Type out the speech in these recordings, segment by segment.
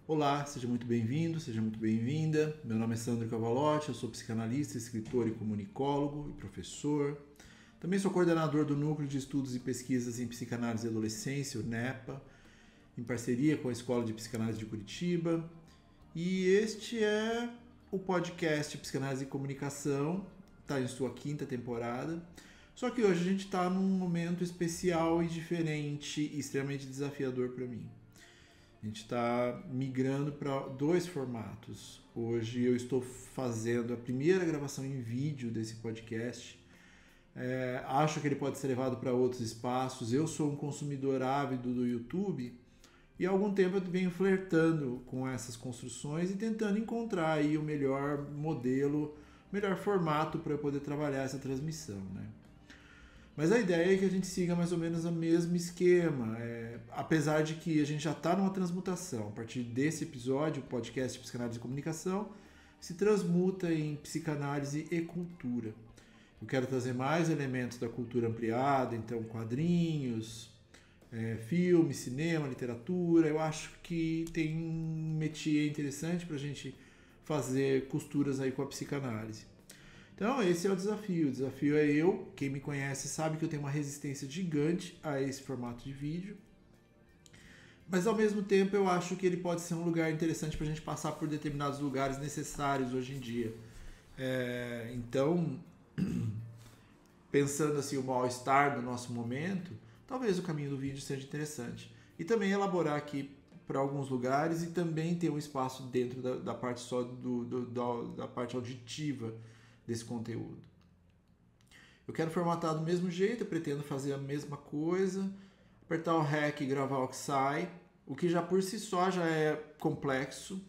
Olá, seja muito bem-vindo, seja muito bem-vinda. Meu nome é Sandro Cavalotti, eu sou psicanalista, escritor e comunicólogo e professor. Também sou coordenador do Núcleo de Estudos e Pesquisas em Psicanálise e Adolescência, o NEPA, em parceria com a Escola de Psicanálise de Curitiba. E este é o podcast Psicanálise e Comunicação, está em sua 5ª temporada. Só que hoje a gente está num momento especial e diferente e extremamente desafiador para mim. A gente está migrando para 2 formatos. Hoje eu estou fazendo a primeira gravação em vídeo desse podcast. Acho que ele pode ser levado para outros espaços. Eu sou um consumidor ávido do YouTube e há algum tempo eu venho flertando com essas construções e tentando encontrar aí o melhor modelo, o melhor formato para eu poder trabalhar essa transmissão, né? Mas a ideia é que a gente siga mais ou menos o mesmo esquema, apesar de que a gente já está numa transmutação. A partir desse episódio, o podcast Psicanálise e Comunicação se transmuta em psicanálise e cultura. Eu quero trazer mais elementos da cultura ampliada, então quadrinhos, filme, cinema, literatura. Eu acho que tem um métier interessante para a gente fazer costuras aí com a psicanálise. Então esse é o desafio. O desafio é quem me conhece sabe que eu tenho uma resistência gigante a esse formato de vídeo. Mas ao mesmo tempo eu acho que ele pode ser um lugar interessante para a gente passar por determinados lugares necessários hoje em dia. Então, pensando assim o mal-estar do nosso momento, talvez o caminho do vídeo seja interessante. E também elaborar aqui para alguns lugares e também ter um espaço dentro da parte só da parte auditiva desse conteúdo. Eu quero formatar do mesmo jeito, eu pretendo fazer a mesma coisa, apertar o REC e gravar o que sai, o que já por si só já é complexo,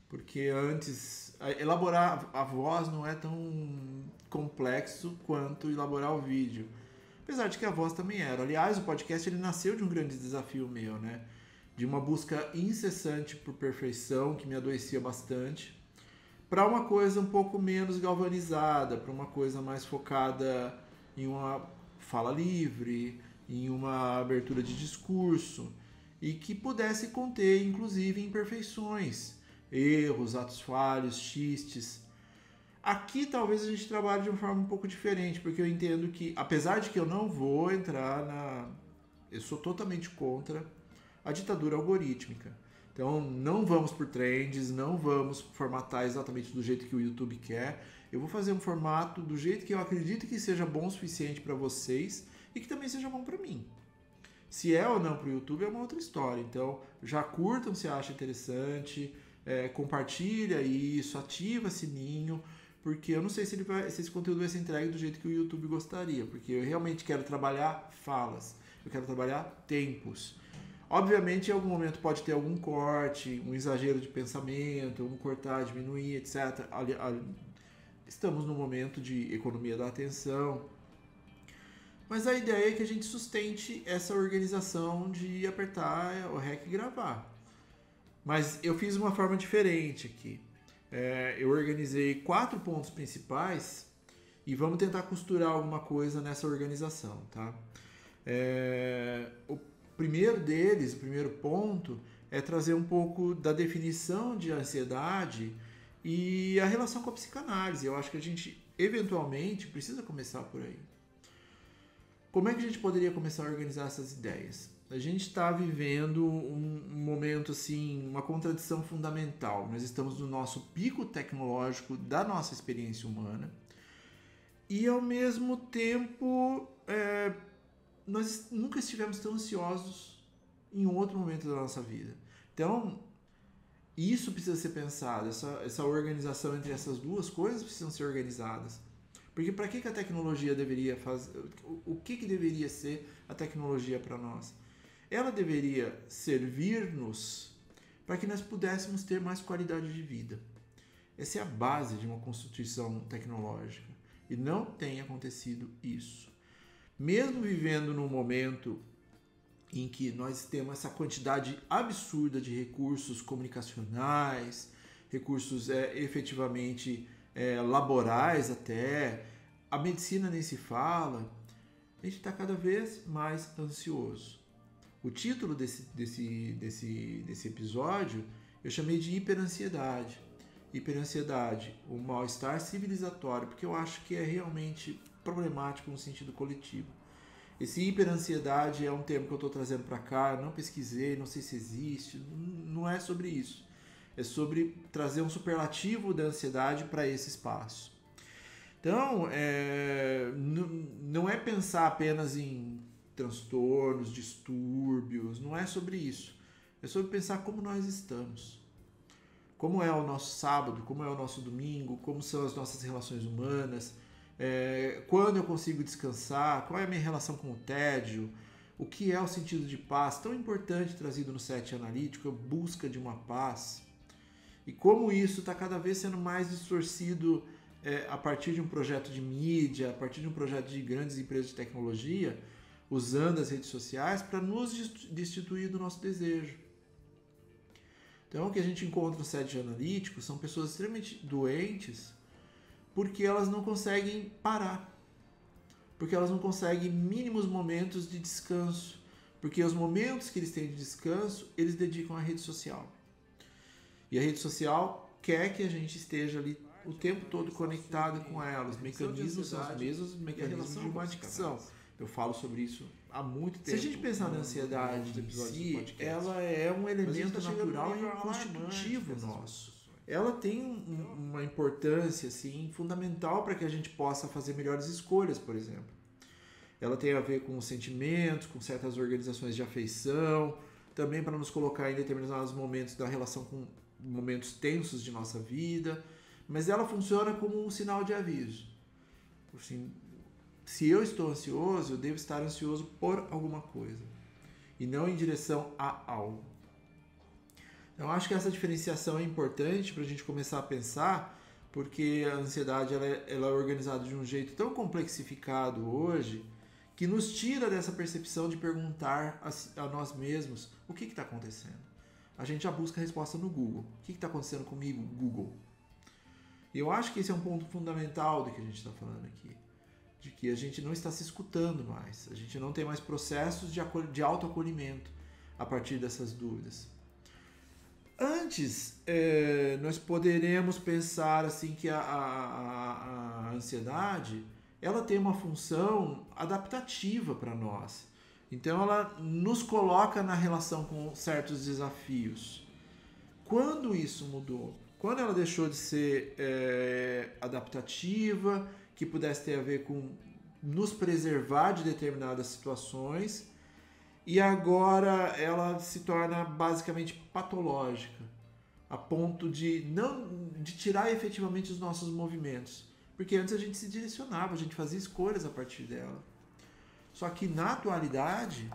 porque antes elaborar a voz não é tão complexo quanto elaborar o vídeo. Apesar de que a voz também era. Aliás, o podcast ele nasceu de um grande desafio meu, né? De uma busca incessante por perfeição que me adoecia bastante, para uma coisa um pouco menos galvanizada, para uma coisa mais focada em uma fala livre, em uma abertura de discurso e que pudesse conter, inclusive, imperfeições, erros, atos falhos, xistes. Aqui talvez a gente trabalhe de uma forma um pouco diferente, porque eu entendo que, apesar de que eu não vou entrar eu sou totalmente contra a ditadura algorítmica. Então não vamos por trends, não vamos formatar exatamente do jeito que o YouTube quer. Eu vou fazer um formato do jeito que eu acredito que seja bom o suficiente para vocês e que também seja bom para mim. Se é ou não para o YouTube é uma outra história. Então já curtam se acha interessante, compartilha isso, ativa sininho, porque eu não sei se esse conteúdo vai ser entregue do jeito que o YouTube gostaria, porque eu realmente quero trabalhar falas, eu quero trabalhar tempos. Obviamente, em algum momento pode ter algum corte, um exagero de pensamento, um cortar, diminuir, etc. Estamos num momento de economia da atenção. Mas a ideia é que a gente sustente essa organização de apertar o REC e gravar. Mas eu fiz uma forma diferente aqui. Eu organizei 4 pontos principais e vamos tentar costurar alguma coisa nessa organização, tá? O primeiro ponto é trazer um pouco da definição de ansiedade e a relação com a psicanálise. Eu acho que a gente, eventualmente, precisa começar por aí. Como é que a gente poderia começar a organizar essas ideias? A gente está vivendo um momento, assim, uma contradição fundamental. Nós estamos no nosso pico tecnológico da nossa experiência humana e, ao mesmo tempo, nós nunca estivemos tão ansiosos em um outro momento da nossa vida. Então, isso precisa ser pensado, essa organização entre essas duas coisas precisam ser organizadas. Porque para que a tecnologia deveria fazer? O que deveria ser a tecnologia para nós? Ela deveria servir-nos para que nós pudéssemos ter mais qualidade de vida. Essa é a base de uma constituição tecnológica. E não tem acontecido isso. Mesmo vivendo num momento em que nós temos essa quantidade absurda de recursos comunicacionais, recursos efetivamente laborais até, a medicina nem se fala, a gente está cada vez mais ansioso. O título desse episódio, Eu chamei de hiperansiedade. Hiperansiedade, o mal-estar civilizatório, porque eu acho que é realmente problemático no sentido coletivo. Esse hiperansiedade é um termo que eu estou trazendo para cá, eu não pesquisei, não sei se existe, não é sobre isso. É sobre trazer um superlativo da ansiedade para esse espaço. Então, não é pensar apenas em transtornos, distúrbios, não é sobre isso. É sobre pensar como nós estamos. Como é o nosso sábado, como é o nosso domingo, como são as nossas relações humanas, quando eu consigo descansar, qual é a minha relação com o tédio, o que é o sentido de paz, tão importante trazido no set analítico, a busca de uma paz. E como isso está cada vez sendo mais distorcido a partir de um projeto de mídia, a partir de um projeto de grandes empresas de tecnologia, usando as redes sociais para nos destituir do nosso desejo. Então, o que a gente encontra no set analítico são pessoas extremamente doentes porque elas não conseguem parar, porque elas não conseguem mínimos momentos de descanso, porque os momentos que eles têm de descanso, eles dedicam à rede social. E a rede social quer que a gente esteja ali o tempo todo conectado com ela. Os mecanismos são os mesmos mecanismos de uma adicção. Eu falo sobre isso há muito tempo. Se a gente pensar na ansiedade em si, ela é um elemento natural e constitutivo nosso. Ela tem uma importância assim, fundamental para que a gente possa fazer melhores escolhas, por exemplo. Ela tem a ver com os sentimentos, com certas organizações de afeição, também para nos colocar em determinados momentos da relação com momentos tensos de nossa vida, mas ela funciona como um sinal de aviso. Assim, se eu estou ansioso, eu devo estar ansioso por alguma coisa e não em direção a algo. Então, acho que essa diferenciação é importante para a gente começar a pensar, porque a ansiedade ela é organizada de um jeito tão complexificado hoje que nos tira dessa percepção de perguntar a nós mesmos o que está acontecendo. A gente já busca a resposta no Google. O que está acontecendo comigo, Google? E eu acho que esse é um ponto fundamental do que a gente está falando aqui. De que a gente não está se escutando mais. A gente não tem mais processos de autoacolhimento a partir dessas dúvidas. Antes, nós poderemos pensar assim que a ansiedade ela tem uma função adaptativa para nós. Então, ela nos coloca na relação com certos desafios. Quando isso mudou? Quando ela deixou de ser adaptativa, que pudesse ter a ver com nos preservar de determinadas situações, e agora ela se torna basicamente patológica, a ponto de tirar efetivamente os nossos movimentos. Porque antes a gente se direcionava, a gente fazia escolhas a partir dela. Só que na atualidade,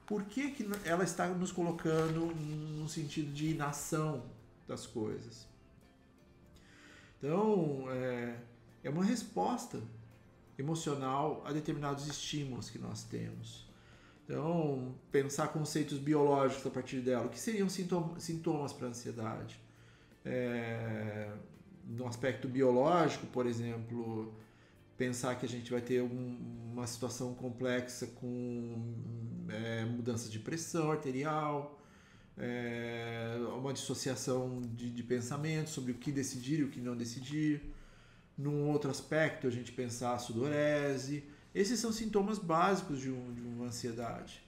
por que ela está nos colocando no sentido de inação das coisas? Então, é uma resposta emocional a determinados estímulos que nós temos. Então, pensar conceitos biológicos a partir dela. O que seriam sintomas para a ansiedade? No aspecto biológico, por exemplo, pensar que a gente vai ter uma situação complexa com mudança de pressão arterial, uma dissociação de pensamentos sobre o que decidir e o que não decidir. Num outro aspecto, a gente pensar a sudorese. Esses são sintomas básicos de uma ansiedade.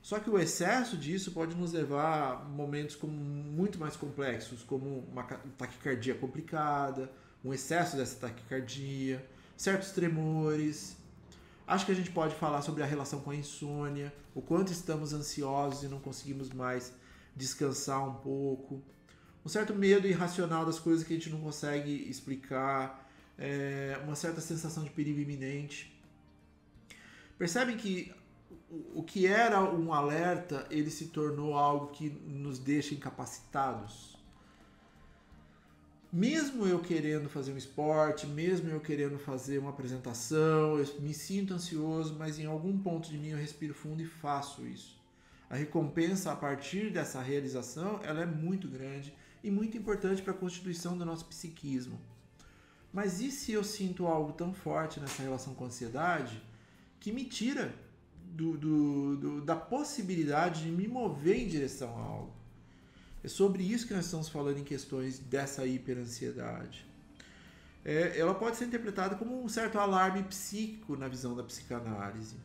Só que o excesso disso pode nos levar a momentos muito mais complexos, como uma taquicardia complicada, um excesso dessa taquicardia, certos tremores. Acho que a gente pode falar sobre a relação com a insônia, o quanto estamos ansiosos e não conseguimos mais descansar um pouco. Um certo medo irracional das coisas que a gente não consegue explicar, uma certa sensação de perigo iminente. Percebem que o que era um alerta, ele se tornou algo que nos deixa incapacitados? Mesmo eu querendo fazer um esporte, mesmo eu querendo fazer uma apresentação, eu me sinto ansioso, mas em algum ponto de mim eu respiro fundo e faço isso. A recompensa a partir dessa realização, ela é muito grande e muito importante para a constituição do nosso psiquismo. Mas e se eu sinto algo tão forte nessa relação com a ansiedade que me tira da possibilidade de me mover em direção a algo? É sobre isso que nós estamos falando em questões dessa hiperansiedade. Ela pode ser interpretada como um certo alarme psíquico na visão da psicanálise.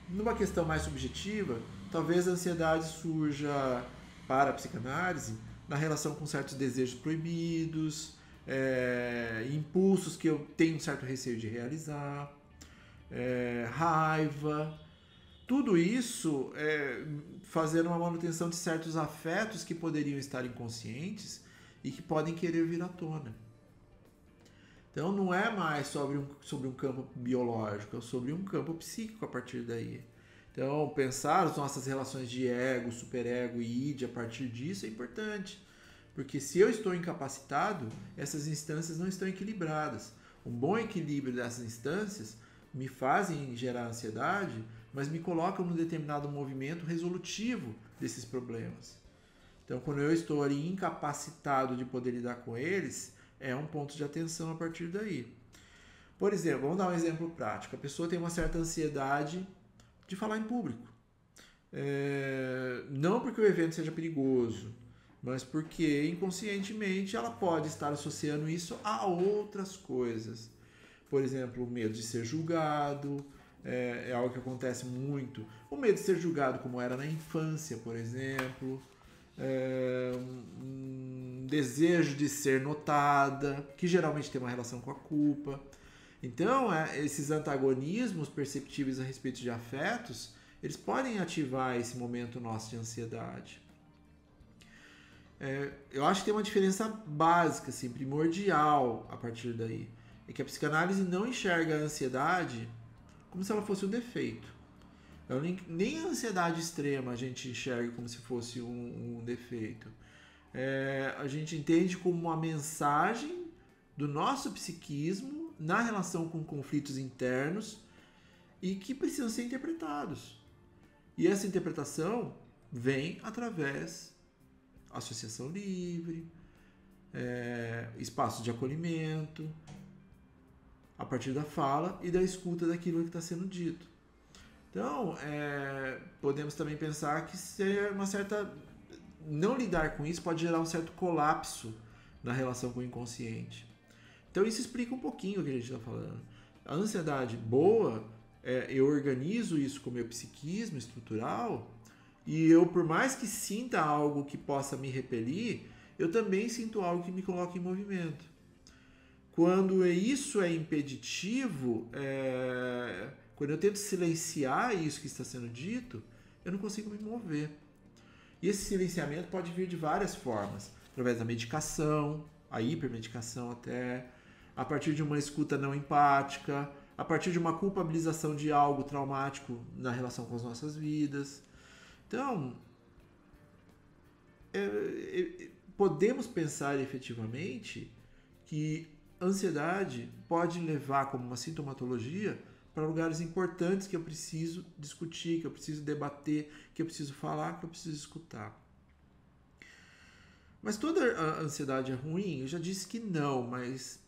Numa questão mais subjetiva, talvez a ansiedade surja para a psicanálise na relação com certos desejos proibidos, impulsos que eu tenho um certo receio de realizar, raiva. Tudo isso fazendo uma manutenção de certos afetos que poderiam estar inconscientes e que podem querer vir à tona. Então não é mais sobre um campo biológico, é sobre um campo psíquico a partir daí. Então pensar as nossas relações de ego, superego e id a partir disso é importante. Porque se eu estou incapacitado, essas instâncias não estão equilibradas. Um bom equilíbrio dessas instâncias me fazem gerar ansiedade, mas me colocam num determinado movimento resolutivo desses problemas. Então, quando eu estou ali incapacitado de poder lidar com eles, é um ponto de atenção a partir daí. Por exemplo, vamos dar um exemplo prático. A pessoa tem uma certa ansiedade de falar em público. Não porque o evento seja perigoso, mas porque inconscientemente ela pode estar associando isso a outras coisas. Por exemplo, o medo de ser julgado, é algo que acontece muito. O medo de ser julgado como era na infância, por exemplo. Um desejo de ser notada, que geralmente tem uma relação com a culpa. Então, esses antagonismos perceptíveis a respeito de afetos, eles podem ativar esse momento nosso de ansiedade. Eu acho que tem uma diferença básica, assim, primordial a partir daí. É que a psicanálise não enxerga a ansiedade como se ela fosse um defeito. Nem a ansiedade extrema a gente enxerga como se fosse um defeito. A gente entende como uma mensagem do nosso psiquismo na relação com conflitos internos e que precisam ser interpretados. E essa interpretação vem através da associação livre, espaços de acolhimento, a partir da fala e da escuta daquilo que está sendo dito. Então, podemos também pensar que não lidar com isso pode gerar um certo colapso na relação com o inconsciente. Então, isso explica um pouquinho o que a gente está falando. A ansiedade boa, eu organizo isso com o meu psiquismo estrutural e eu, por mais que sinta algo que possa me repelir, eu também sinto algo que me coloca em movimento. Quando isso é impeditivo, quando eu tento silenciar isso que está sendo dito, eu não consigo me mover. E esse silenciamento pode vir de várias formas. Através da medicação, a hipermedicação até, a partir de uma escuta não empática, a partir de uma culpabilização de algo traumático na relação com as nossas vidas. Então, podemos pensar efetivamente que ansiedade pode levar como uma sintomatologia para lugares importantes que eu preciso discutir, que eu preciso debater, que eu preciso falar, que eu preciso escutar. Mas toda a ansiedade é ruim? Eu já disse que não, mas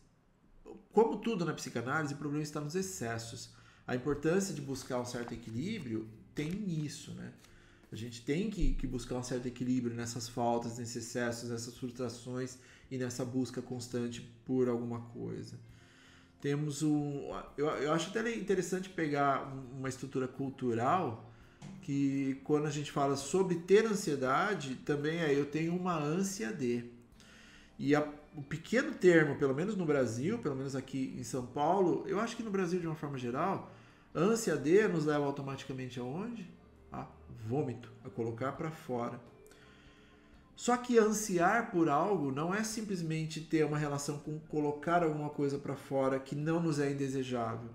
como tudo na psicanálise, o problema está nos excessos. A importância de buscar um certo equilíbrio tem nisso, né? A gente tem que buscar um certo equilíbrio nessas faltas, nesses excessos, nessas frustrações e nessa busca constante por alguma coisa. Temos eu acho até interessante pegar uma estrutura cultural que quando a gente fala sobre ter ansiedade, também eu tenho uma ânsia de. E o pequeno termo, pelo menos no Brasil, pelo menos aqui em São Paulo, eu acho que no Brasil de uma forma geral, ânsia de nos leva automaticamente aonde? A vômito, a colocar para fora. Só que ansiar por algo não é simplesmente ter uma relação com colocar alguma coisa para fora que não nos é indesejável.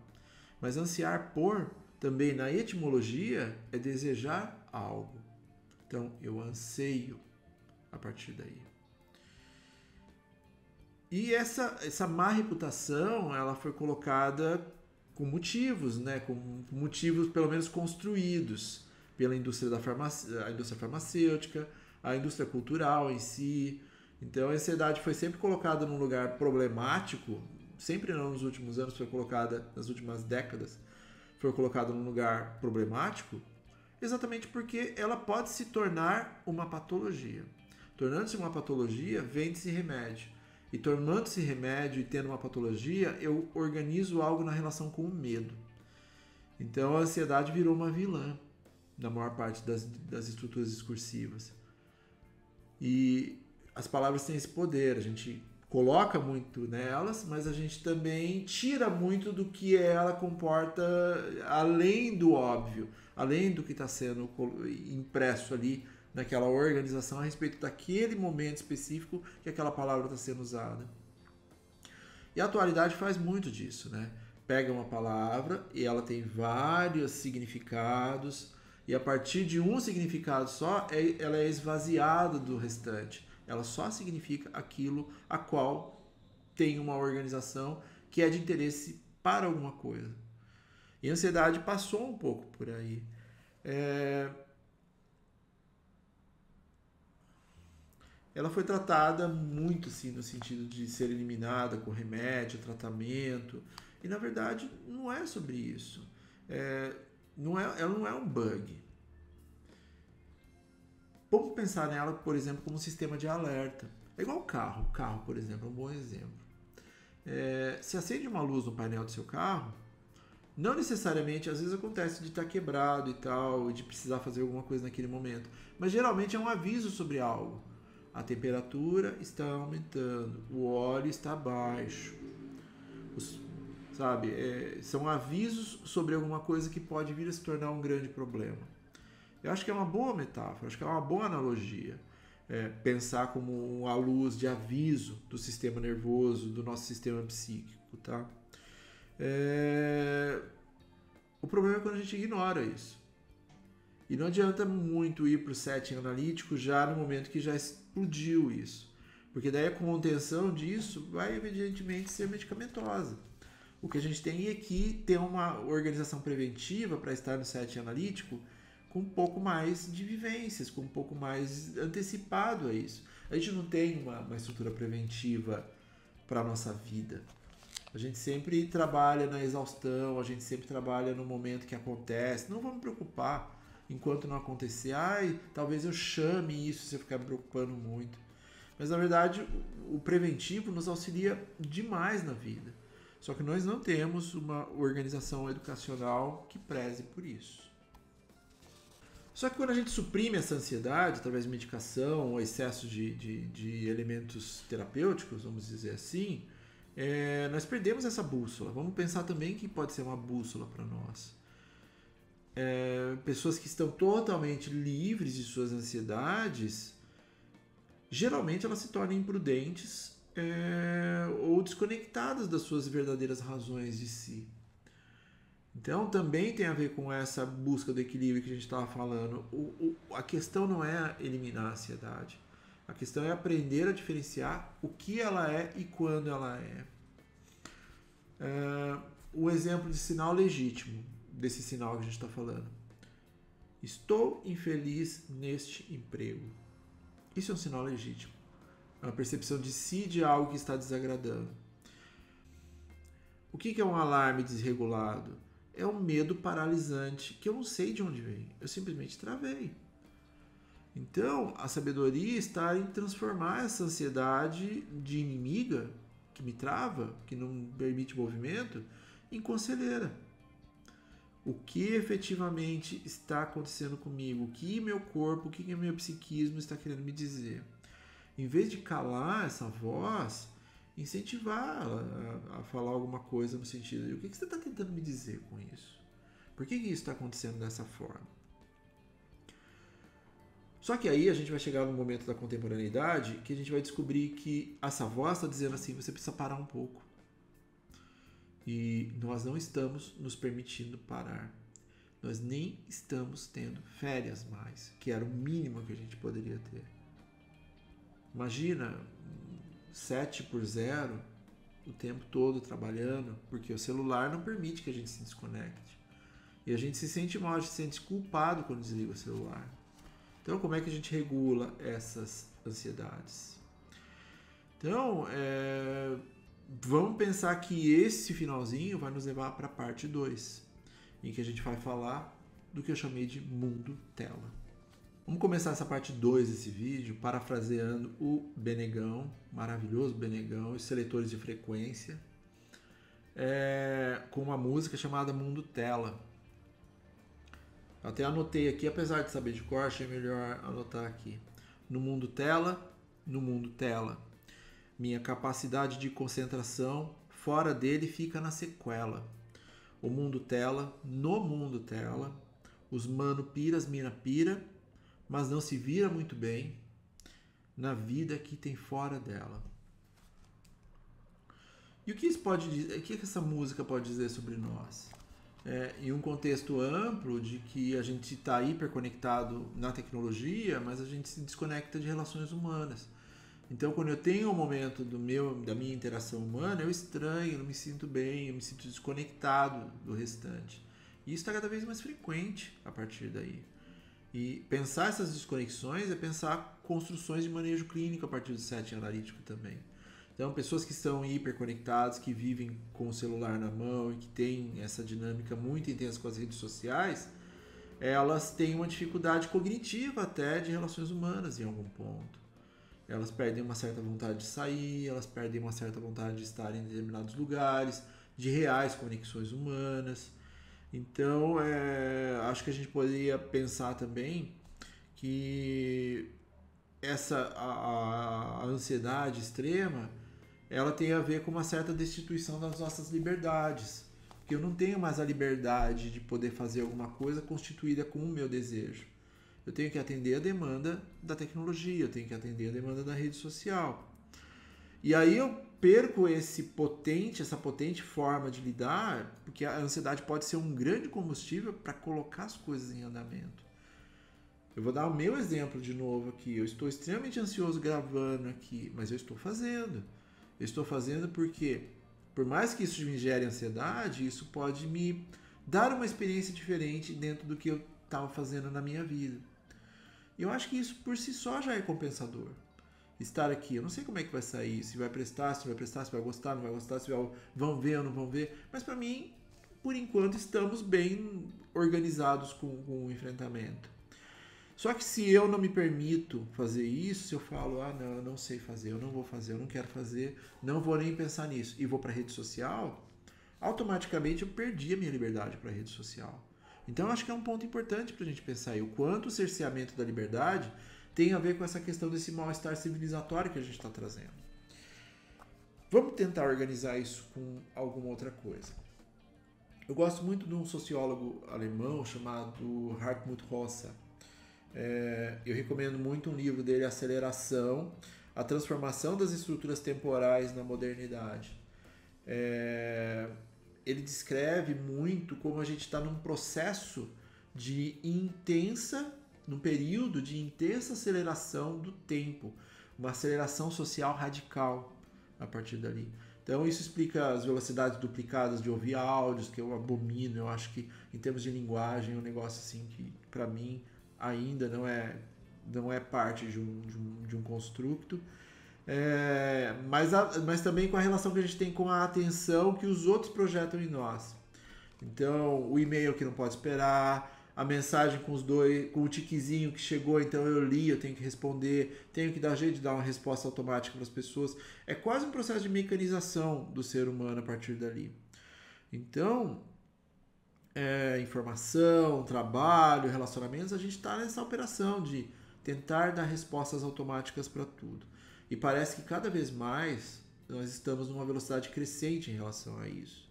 Mas ansiar por, também na etimologia, é desejar algo. Então, eu anseio a partir daí. E essa má reputação, ela foi colocada com motivos, né? Com motivos pelo menos construídos pela indústria a indústria farmacêutica, a indústria cultural em si. Então a ansiedade foi sempre colocada num lugar problemático, sempre não nos últimos anos, foi colocada nas últimas décadas, foi colocada num lugar problemático, exatamente porque ela pode se tornar uma patologia. Tornando-se uma patologia, vende-se remédio. E tornando-se remédio e tendo uma patologia, eu organizo algo na relação com o medo. Então a ansiedade virou uma vilã na maior parte das estruturas discursivas. E as palavras têm esse poder, a gente coloca muito nelas, mas a gente também tira muito do que ela comporta além do óbvio, além do que está sendo impresso ali naquela organização a respeito daquele momento específico que aquela palavra está sendo usada. E a atualidade faz muito disso, né? Pega uma palavra e ela tem vários significados e a partir de um significado só, ela é esvaziada do restante. Ela só significa aquilo a qual tem uma organização que é de interesse para alguma coisa. E a ansiedade passou um pouco por aí. Ela foi tratada muito assim, no sentido de ser eliminada com remédio, tratamento. E na verdade não é sobre isso. Ela não é um bug. Vamos pensar nela, por exemplo, como um sistema de alerta. É igual o carro. O carro, por exemplo, é um bom exemplo. Se acende uma luz no painel do seu carro, não necessariamente, às vezes acontece de estar quebrado e tal, e de precisar fazer alguma coisa naquele momento. Mas geralmente é um aviso sobre algo. A temperatura está aumentando, o óleo está baixo. São avisos sobre alguma coisa que pode vir a se tornar um grande problema. Eu acho que é uma boa metáfora, acho que é uma boa analogia. Pensar como a luz de aviso do sistema nervoso, do nosso sistema psíquico. Tá? O problema é quando a gente ignora isso. E não adianta muito ir para o setting analítico já no momento que já explodiu isso. Porque daí a contenção disso vai evidentemente ser medicamentosa. O que a gente tem é que ter uma organização preventiva para estar no setting analítico com um pouco mais de vivências, com um pouco mais antecipado a isso. A gente não tem uma estrutura preventiva para a nossa vida. A gente sempre trabalha na exaustão, a gente sempre trabalha no momento que acontece. Não vamos me preocupar enquanto não acontecer. Talvez eu chame isso se eu ficar me preocupando muito. Mas na verdade o preventivo nos auxilia demais na vida. Só que nós não temos uma organização educacional que preze por isso. Só que quando a gente suprime essa ansiedade através de medicação ou excesso de elementos terapêuticos, vamos dizer assim, nós perdemos essa bússola. Vamos pensar também que pode ser uma bússola para nós. Pessoas que estão totalmente livres de suas ansiedades, geralmente elas se tornam imprudentes ou desconectadas das suas verdadeiras razões de si. Então também tem a ver com essa busca do equilíbrio que a gente estava falando. A questão não é eliminar a ansiedade. A questão é aprender a diferenciar o que ela é e quando ela é. O exemplo de sinal legítimo, desse sinal que a gente está falando. Estou infeliz neste emprego. Isso é um sinal legítimo. É uma percepção de si de algo que está desagradando. O que é um alarme desregulado? É um medo paralisante que eu não sei de onde vem. Eu simplesmente travei. Então, a sabedoria está em transformar essa ansiedade de inimiga que me trava, que não permite movimento, em conselheira. O que efetivamente está acontecendo comigo? O que meu corpo, o que meu psiquismo está querendo me dizer? Em vez de calar essa voz, incentivar a falar alguma coisa no sentido de o que você está tentando me dizer com isso? Por que isso está acontecendo dessa forma? Só que aí a gente vai chegar no momento da contemporaneidade que a gente vai descobrir que essa voz está dizendo assim, você precisa parar um pouco. E nós não estamos nos permitindo parar. Nós nem estamos tendo férias mais, que era o mínimo que a gente poderia ter. Imagina 7x0 o tempo todo trabalhando, porque o celular não permite que a gente se desconecte. E a gente se sente mal, a gente se sente culpado quando desliga o celular. Então, como é que a gente regula essas ansiedades? Então, vamos pensar que esse finalzinho vai nos levar para a parte 2, em que a gente vai falar do que eu chamei de mundo tela. Vamos começar essa parte 2 desse vídeo parafraseando o Benegão, maravilhoso Benegão, os seletores de frequência, com uma música chamada Mundo Tela. Eu até anotei aqui, apesar de saber de cor, achei melhor anotar aqui. No mundo tela, minha capacidade de concentração fora dele fica na sequela. O mundo tela, no mundo tela, os mano piras, mina pira, mas não se vira muito bem na vida que tem fora dela. E o que isso pode dizer? O que essa música pode dizer sobre nós? Em um contexto amplo de que a gente está hiperconectado na tecnologia, mas a gente se desconecta de relações humanas. Então, quando eu tenho um momento da minha interação humana, eu estranho, eu não me sinto bem, eu me sinto desconectado do restante. E isso está cada vez mais frequente a partir daí. E pensar essas desconexões é pensar construções de manejo clínico a partir do setting analítico também. Então, pessoas que estão hiperconectadas, que vivem com o celular na mão e que têm essa dinâmica muito intensa com as redes sociais, elas têm uma dificuldade cognitiva até de relações humanas em algum ponto. Elas perdem uma certa vontade de sair, elas perdem uma certa vontade de estar em determinados lugares, de reais conexões humanas. Então, acho que a gente poderia pensar também que a ansiedade extrema, ela tem a ver com uma certa destituição das nossas liberdades. Porque eu não tenho mais a liberdade de poder fazer alguma coisa constituída com o meu desejo. Eu tenho que atender a demanda da tecnologia, eu tenho que atender a demanda da rede social. E aí eu perco essa potente forma de lidar, porque a ansiedade pode ser um grande combustível para colocar as coisas em andamento. Eu vou dar o meu exemplo de novo aqui. Eu estou extremamente ansioso gravando aqui, mas eu estou fazendo. Eu estou fazendo porque, por mais que isso me gere ansiedade, isso pode me dar uma experiência diferente dentro do que eu estava fazendo na minha vida. E eu acho que isso por si só já é compensador. Estar aqui, eu não sei como é que vai sair, se vai prestar, se vai gostar, não vai gostar, se vão ver ou não vão ver, mas para mim, por enquanto, estamos bem organizados com o enfrentamento. Só que se eu não me permito fazer isso, se eu falo, não, eu não sei fazer, eu não vou fazer, eu não quero fazer, não vou nem pensar nisso, e vou para a rede social, automaticamente eu perdi a minha liberdade para a rede social. Então, eu acho que é um ponto importante para a gente pensar aí, o quanto o cerceamento da liberdade tem a ver com essa questão desse mal-estar civilizatório que a gente está trazendo. Vamos tentar organizar isso com alguma outra coisa. Eu gosto muito de um sociólogo alemão chamado Hartmut Rosa. Eu recomendo muito um livro dele, Aceleração, a transformação das estruturas temporais na modernidade. Ele descreve muito como a gente está num processo num período de intensa aceleração do tempo, uma aceleração social radical a partir dali. Então isso explica as velocidades duplicadas de ouvir áudios, que eu abomino. Eu acho que em termos de linguagem é um negócio assim que para mim ainda não é parte de um construto. Mas também com a relação que a gente tem com a atenção que os outros projetam em nós. Então, o e-mail que não pode esperar, a mensagem com o tiquezinho que chegou, então eu li, eu tenho que responder, tenho que dar jeito de dar uma resposta automática para as pessoas. É quase um processo de mecanização do ser humano a partir dali. Então, informação, trabalho, relacionamentos, a gente está nessa operação de tentar dar respostas automáticas para tudo. E parece que cada vez mais nós estamos numa velocidade crescente em relação a isso.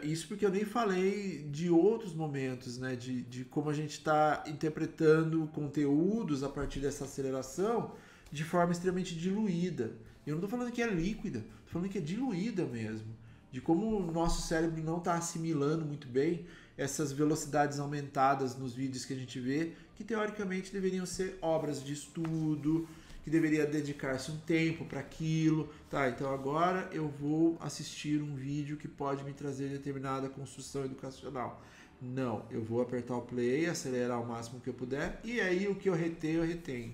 Isso porque eu nem falei de outros momentos, né? De como a gente está interpretando conteúdos a partir dessa aceleração de forma extremamente diluída. Eu não estou falando que é líquida, estou falando que é diluída mesmo. De como o nosso cérebro não está assimilando muito bem essas velocidades aumentadas nos vídeos que a gente vê, que teoricamente deveriam ser obras de estudo, que deveria dedicar-se um tempo para aquilo. Tá, então agora eu vou assistir um vídeo que pode me trazer determinada construção educacional. Não, eu vou apertar o play, acelerar o máximo que eu puder, e aí o que eu retenho.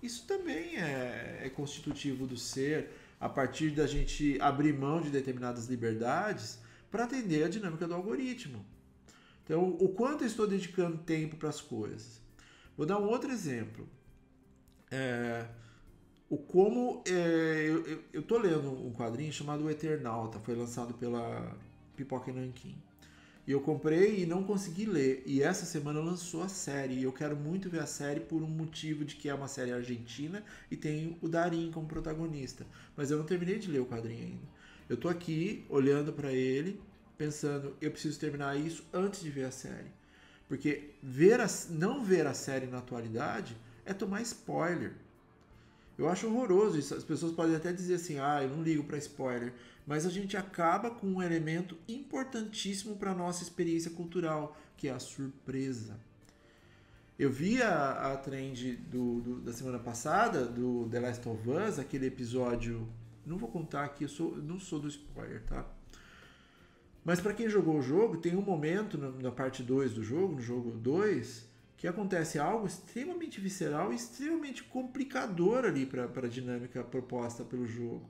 Isso também é constitutivo do ser, a partir da gente abrir mão de determinadas liberdades para atender a dinâmica do algoritmo. Então, o quanto eu estou dedicando tempo para as coisas. Vou dar um outro exemplo. Eu estou lendo um quadrinho chamado O Eternauta, foi lançado pela Pipoca e Nanquim. E eu comprei e não consegui ler. E essa semana lançou a série. E eu quero muito ver a série por um motivo de que é uma série argentina e tem o Darín como protagonista. Mas eu não terminei de ler o quadrinho ainda. Eu tô aqui olhando para ele, pensando, eu preciso terminar isso antes de ver a série. Porque não ver a série na atualidade é tomar spoiler. Eu acho horroroso isso. As pessoas podem até dizer assim, eu não ligo para spoiler. Mas a gente acaba com um elemento importantíssimo para a nossa experiência cultural, que é a surpresa. Eu vi a trend da semana passada, do The Last of Us, aquele episódio... Não vou contar aqui, não sou do spoiler, tá? Mas para quem jogou o jogo, tem um momento na parte 2 do jogo, no jogo 2, que acontece algo extremamente visceral e extremamente complicador ali para a dinâmica proposta pelo jogo.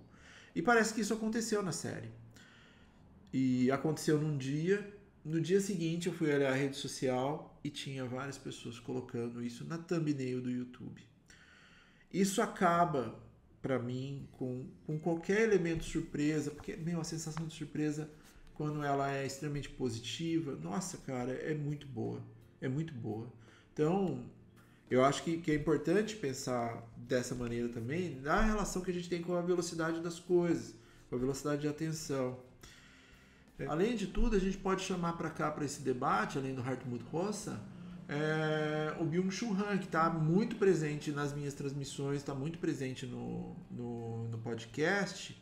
E parece que isso aconteceu na série. E aconteceu num dia. No dia seguinte eu fui olhar a rede social e tinha várias pessoas colocando isso na thumbnail do YouTube. Isso acaba, para mim, com qualquer elemento surpresa, porque, a sensação de surpresa, quando ela é extremamente positiva, nossa, cara, é muito boa. É muito boa. Então, eu acho que é importante pensar dessa maneira também na relação que a gente tem com a velocidade das coisas, com a velocidade de atenção. Além de tudo, a gente pode chamar para cá, para esse debate, além do Hartmut Rosa, o Byung-Chul Han, que está muito presente nas minhas transmissões, está muito presente no podcast,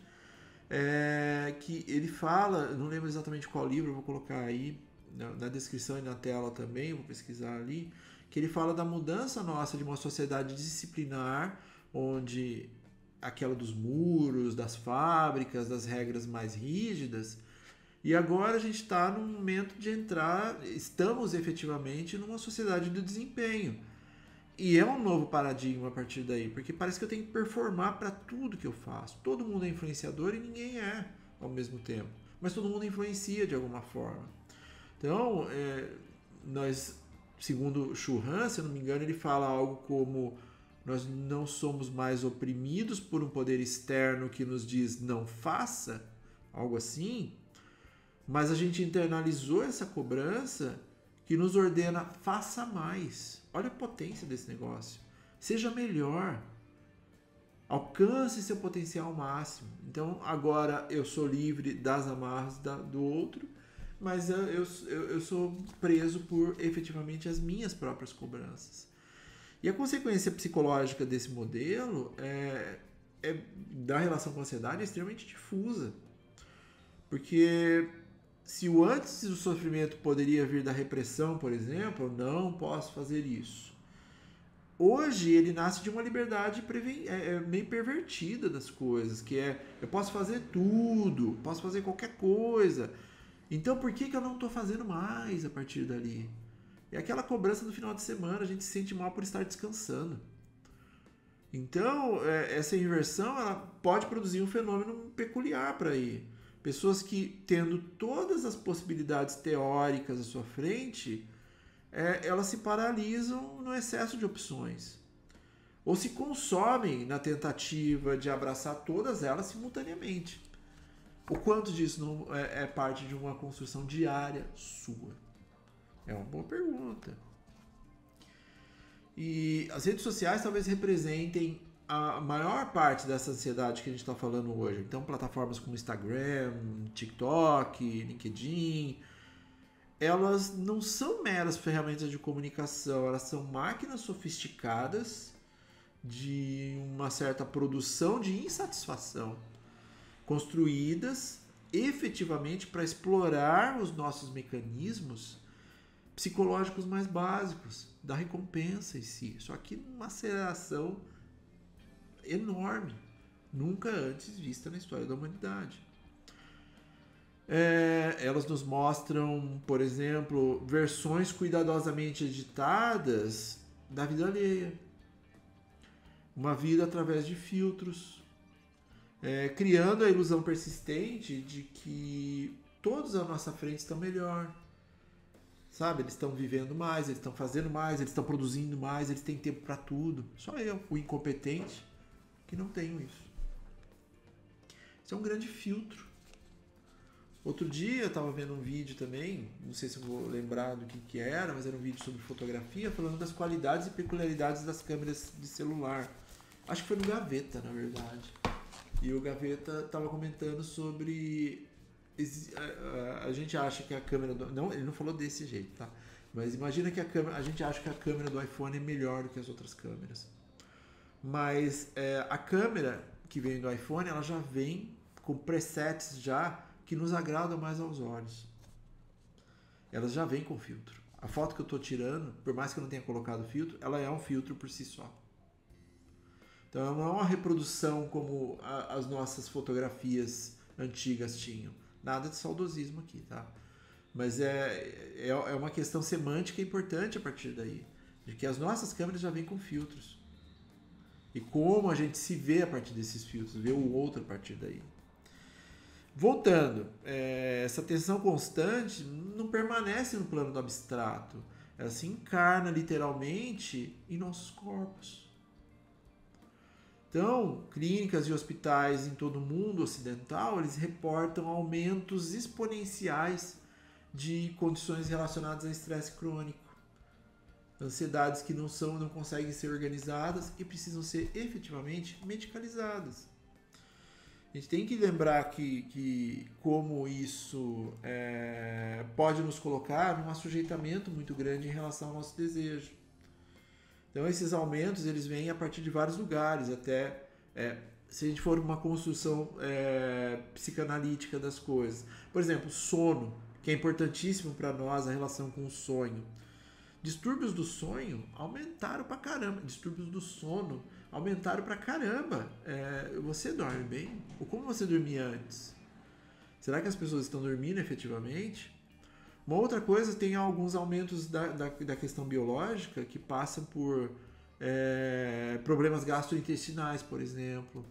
que ele fala, não lembro exatamente qual livro, eu vou colocar aí na descrição e na tela também, vou pesquisar ali, que ele fala da mudança nossa de uma sociedade disciplinar, onde aquela dos muros, das fábricas, das regras mais rígidas, e agora a gente está num momento de estamos efetivamente numa sociedade do desempenho. E é um novo paradigma a partir daí, porque parece que eu tenho que performar para tudo que eu faço. Todo mundo é influenciador e ninguém é ao mesmo tempo, mas todo mundo influencia de alguma forma. Então, nós... Segundo Chul Han, se eu não me engano, ele fala algo como nós não somos mais oprimidos por um poder externo que nos diz não faça, algo assim, mas a gente internalizou essa cobrança que nos ordena faça mais. Olha a potência desse negócio. Seja melhor. Alcance seu potencial máximo. Então agora eu sou livre das amarras do outro, mas eu sou preso por efetivamente as minhas próprias cobranças. E a consequência psicológica desse modelo da relação com a ansiedade é extremamente difusa. Porque se antes o sofrimento poderia vir da repressão, por exemplo, eu não posso fazer isso. Hoje ele nasce de uma liberdade meio pervertida das coisas, que eu posso fazer tudo, posso fazer qualquer coisa. Então por que eu não estou fazendo mais a partir dali? É aquela cobrança do final de semana, a gente se sente mal por estar descansando. Então essa inversão ela pode produzir um fenômeno peculiar para aí. Pessoas que, tendo todas as possibilidades teóricas à sua frente, elas se paralisam no excesso de opções. Ou se consomem na tentativa de abraçar todas elas simultaneamente. O quanto disso não é parte de uma construção diária sua? É uma boa pergunta. E as redes sociais talvez representem a maior parte dessa ansiedade que a gente está falando hoje. Então, plataformas como Instagram, TikTok, LinkedIn, elas não são meras ferramentas de comunicação, elas são máquinas sofisticadas de uma certa produção de insatisfação, construídas efetivamente para explorar os nossos mecanismos psicológicos mais básicos, da recompensa em si. Só que numa aceleração enorme, nunca antes vista na história da humanidade. Elas nos mostram, por exemplo, versões cuidadosamente editadas da vida alheia. Uma vida através de filtros, criando a ilusão persistente de que todos à nossa frente estão melhor. Sabe? Eles estão vivendo mais, eles estão fazendo mais, eles estão produzindo mais, eles têm tempo para tudo. Só eu, o incompetente, que não tenho isso. Isso é um grande filtro. Outro dia eu estava vendo um vídeo também, não sei se eu vou lembrar do que era, mas era um vídeo sobre fotografia, falando das qualidades e peculiaridades das câmeras de celular. Acho que foi no Gaveta, na verdade. E o Gaveta estava comentando sobre... A gente acha que a câmera... Não, ele não falou desse jeito, tá? Mas imagina que a gente acha que a câmera do iPhone é melhor do que as outras câmeras. Mas a câmera que vem do iPhone, ela já vem com presets já que nos agradam mais aos olhos. Elas já vêm com filtro. A foto que eu estou tirando, por mais que eu não tenha colocado filtro, ela é um filtro por si só. Então não é uma reprodução como as nossas fotografias antigas tinham. Nada de saudosismo aqui, tá? Mas é uma questão semântica importante a partir daí. De que as nossas câmeras já vêm com filtros. E como a gente se vê a partir desses filtros, vê o outro a partir daí. Voltando, essa tensão constante não permanece no plano do abstrato. Ela se encarna literalmente em nossos corpos. Então, clínicas e hospitais em todo o mundo ocidental, eles reportam aumentos exponenciais de condições relacionadas a estresse crônico. Ansiedades que não conseguem ser organizadas e precisam ser efetivamente medicalizadas. A gente tem que lembrar que como isso pode nos colocar num assujeitamento muito grande em relação ao nosso desejo. Então esses aumentos eles vêm a partir de vários lugares, até se a gente for uma construção psicanalítica das coisas. Por exemplo, sono, que é importantíssimo para nós, a relação com o sonho. Distúrbios do sonho aumentaram pra caramba. Distúrbios do sono aumentaram pra caramba. Você dorme bem? Ou como você dormia antes? Será que as pessoas estão dormindo efetivamente? Uma outra coisa, tem alguns aumentos da questão biológica que passam por problemas gastrointestinais, por exemplo.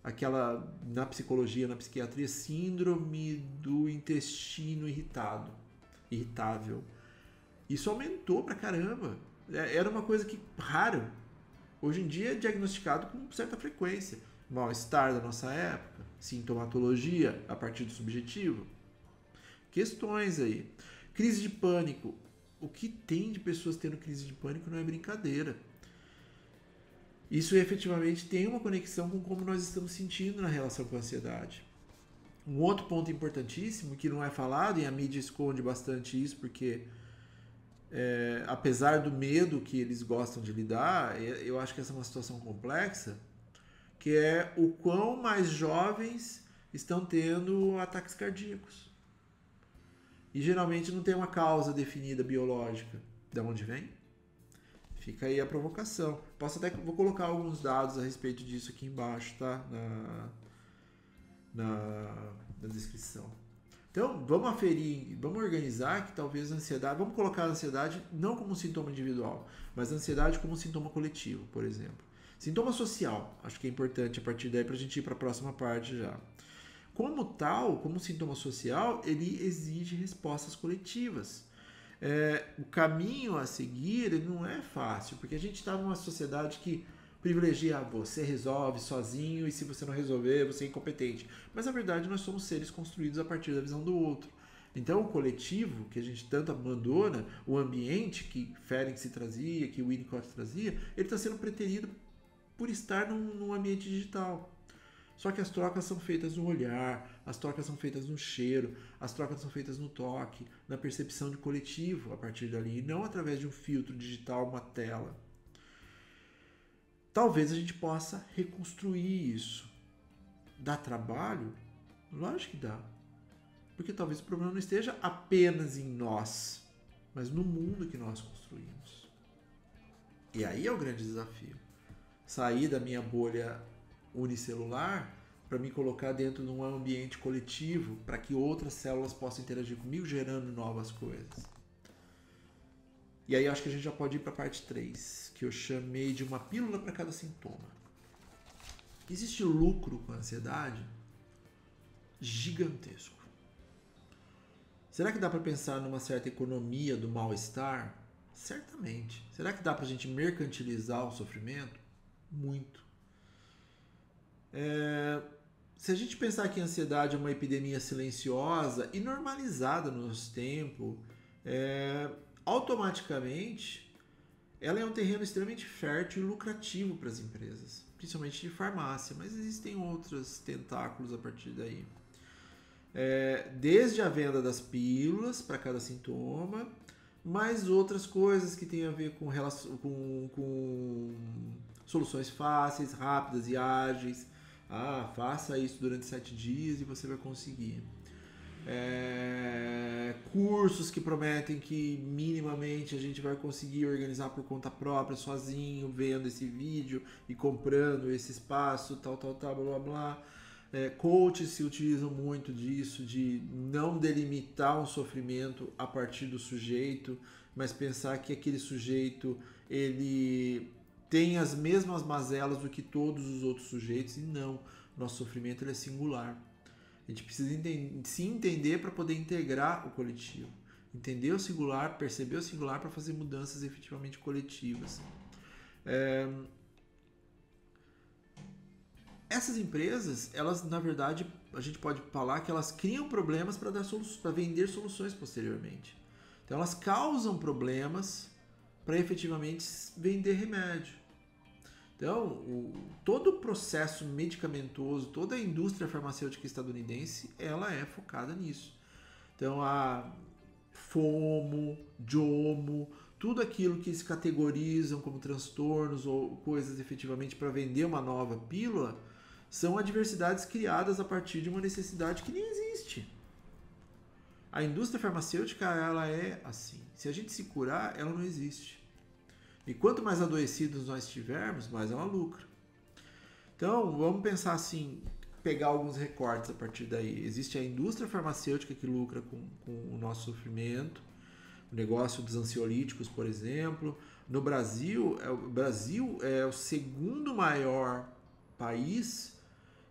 Aquela, na psicologia, na psiquiatria, síndrome do intestino irritável. Isso aumentou pra caramba. Era uma coisa que raro. Hoje em dia é diagnosticado com certa frequência. Mal-estar da nossa época, sintomatologia a partir do subjetivo. Questões aí. Crise de pânico. O que tem de pessoas tendo crise de pânico não é brincadeira. Isso efetivamente tem uma conexão com como nós estamos sentindo na relação com a ansiedade. Um outro ponto importantíssimo que não é falado, e a mídia esconde bastante isso, porque apesar do medo que eles gostam de lidar, eu acho que essa é uma situação complexa, que é o quão mais jovens estão tendo ataques cardíacos. E geralmente não tem uma causa definida biológica. De onde vem? Fica aí a provocação. Vou colocar alguns dados a respeito disso aqui embaixo, tá? Na descrição. Então, vamos aferir, vamos organizar que talvez a ansiedade... Vamos colocar a ansiedade não como um sintoma individual, mas a ansiedade como um sintoma coletivo, por exemplo. Sintoma social, acho que é importante a partir daí para a gente ir para a próxima parte já. Como tal, como sintoma social, ele exige respostas coletivas. O caminho a seguir ele não é fácil, porque a gente está numa sociedade que privilegia você resolve sozinho e se você não resolver, você é incompetente. Mas na verdade nós somos seres construídos a partir da visão do outro. Então o coletivo, que a gente tanto abandona, o ambiente que Ferenczi trazia, que Winnicott trazia, ele está sendo preterido por estar num ambiente digital. Só que as trocas são feitas no olhar, as trocas são feitas no cheiro, as trocas são feitas no toque, na percepção de coletivo a partir dali, e não através de um filtro digital, uma tela. Talvez a gente possa reconstruir isso. Dá trabalho? Lógico que dá. Porque talvez o problema não esteja apenas em nós, mas no mundo que nós construímos. E aí é o grande desafio. Sair da minha bolha unicelular para me colocar dentro de um ambiente coletivo para que outras células possam interagir comigo, gerando novas coisas. E aí acho que a gente já pode ir para a parte 3, que eu chamei de uma pílula para cada sintoma. Existe lucro com a ansiedade? Gigantesco. Será que dá para pensar numa certa economia do mal-estar? Certamente. Será que dá para a gente mercantilizar o sofrimento? Muito. Se a gente pensar que a ansiedade é uma epidemia silenciosa e normalizada no nosso tempo, automaticamente ela é um terreno extremamente fértil e lucrativo para as empresas, principalmente de farmácia, mas existem outros tentáculos a partir daí. Desde a venda das pílulas para cada sintoma, mas outras coisas que têm a ver com soluções fáceis, rápidas e ágeis. Faça isso durante 7 dias e você vai conseguir. Cursos que prometem que minimamente a gente vai conseguir organizar por conta própria, sozinho, vendo esse vídeo e comprando esse espaço, tal, blá, blá, blá. Coaches se utilizam muito disso, de não delimitar um sofrimento a partir do sujeito, mas pensar que aquele sujeito ele tem as mesmas mazelas do que todos os outros sujeitos, e não, nosso sofrimento ele é singular. A gente precisa se entender para poder integrar o coletivo, entender o singular, perceber o singular para fazer mudanças efetivamente coletivas. Essas empresas, elas na verdade, a gente pode falar que elas criam problemas para vender soluções posteriormente. Então elas causam problemas para efetivamente vender remédio. Então, todo o processo medicamentoso, toda a indústria farmacêutica estadunidense, ela é focada nisso. Então, a FOMO, JOMO, tudo aquilo que eles categorizam como transtornos ou coisas efetivamente para vender uma nova pílula, são adversidades criadas a partir de uma necessidade que nem existe. A indústria farmacêutica, ela é assim. Se a gente se curar, ela não existe. E quanto mais adoecidos nós estivermos, mais ela lucra. Então, vamos pensar assim, pegar alguns recortes a partir daí. Existe a indústria farmacêutica que lucra com o nosso sofrimento, o negócio dos ansiolíticos, por exemplo. No Brasil, o Brasil é o segundo maior país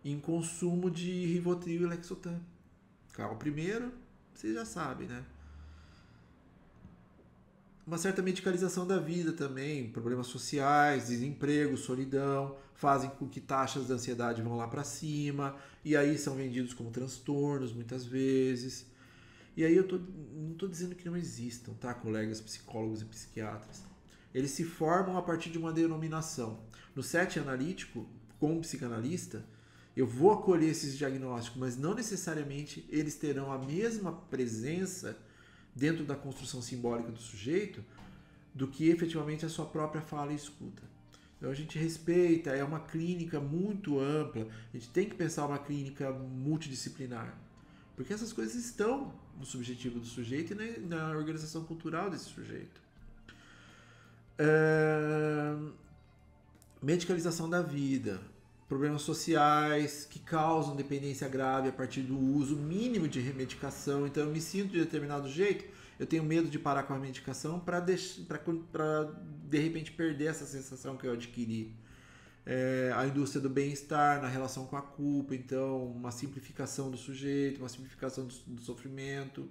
em consumo de Rivotril e Lexotan. O primeiro, vocês já sabem, né? Uma certa medicalização da vida também, problemas sociais, desemprego, solidão, fazem com que taxas de ansiedade vão lá para cima, e aí são vendidos como transtornos muitas vezes. E aí não estou dizendo que não existam, tá, colegas psicólogos e psiquiatras. Eles se formam a partir de uma denominação. No set analítico, como psicanalista, eu vou acolher esses diagnósticos, mas não necessariamente eles terão a mesma presença dentro da construção simbólica do sujeito do que efetivamente a sua própria fala e escuta. Então a gente respeita, é uma clínica muito ampla, a gente tem que pensar uma clínica multidisciplinar, porque essas coisas estão no subjetivo do sujeito e na organização cultural desse sujeito. Medicalização da vida, problemas sociais que causam dependência grave a partir do uso mínimo de remedicação. Então eu me sinto de determinado jeito, eu tenho medo de parar com a medicação para de repente perder essa sensação que eu adquiri. A indústria do bem-estar na relação com a culpa, então uma simplificação do sujeito, uma simplificação do sofrimento,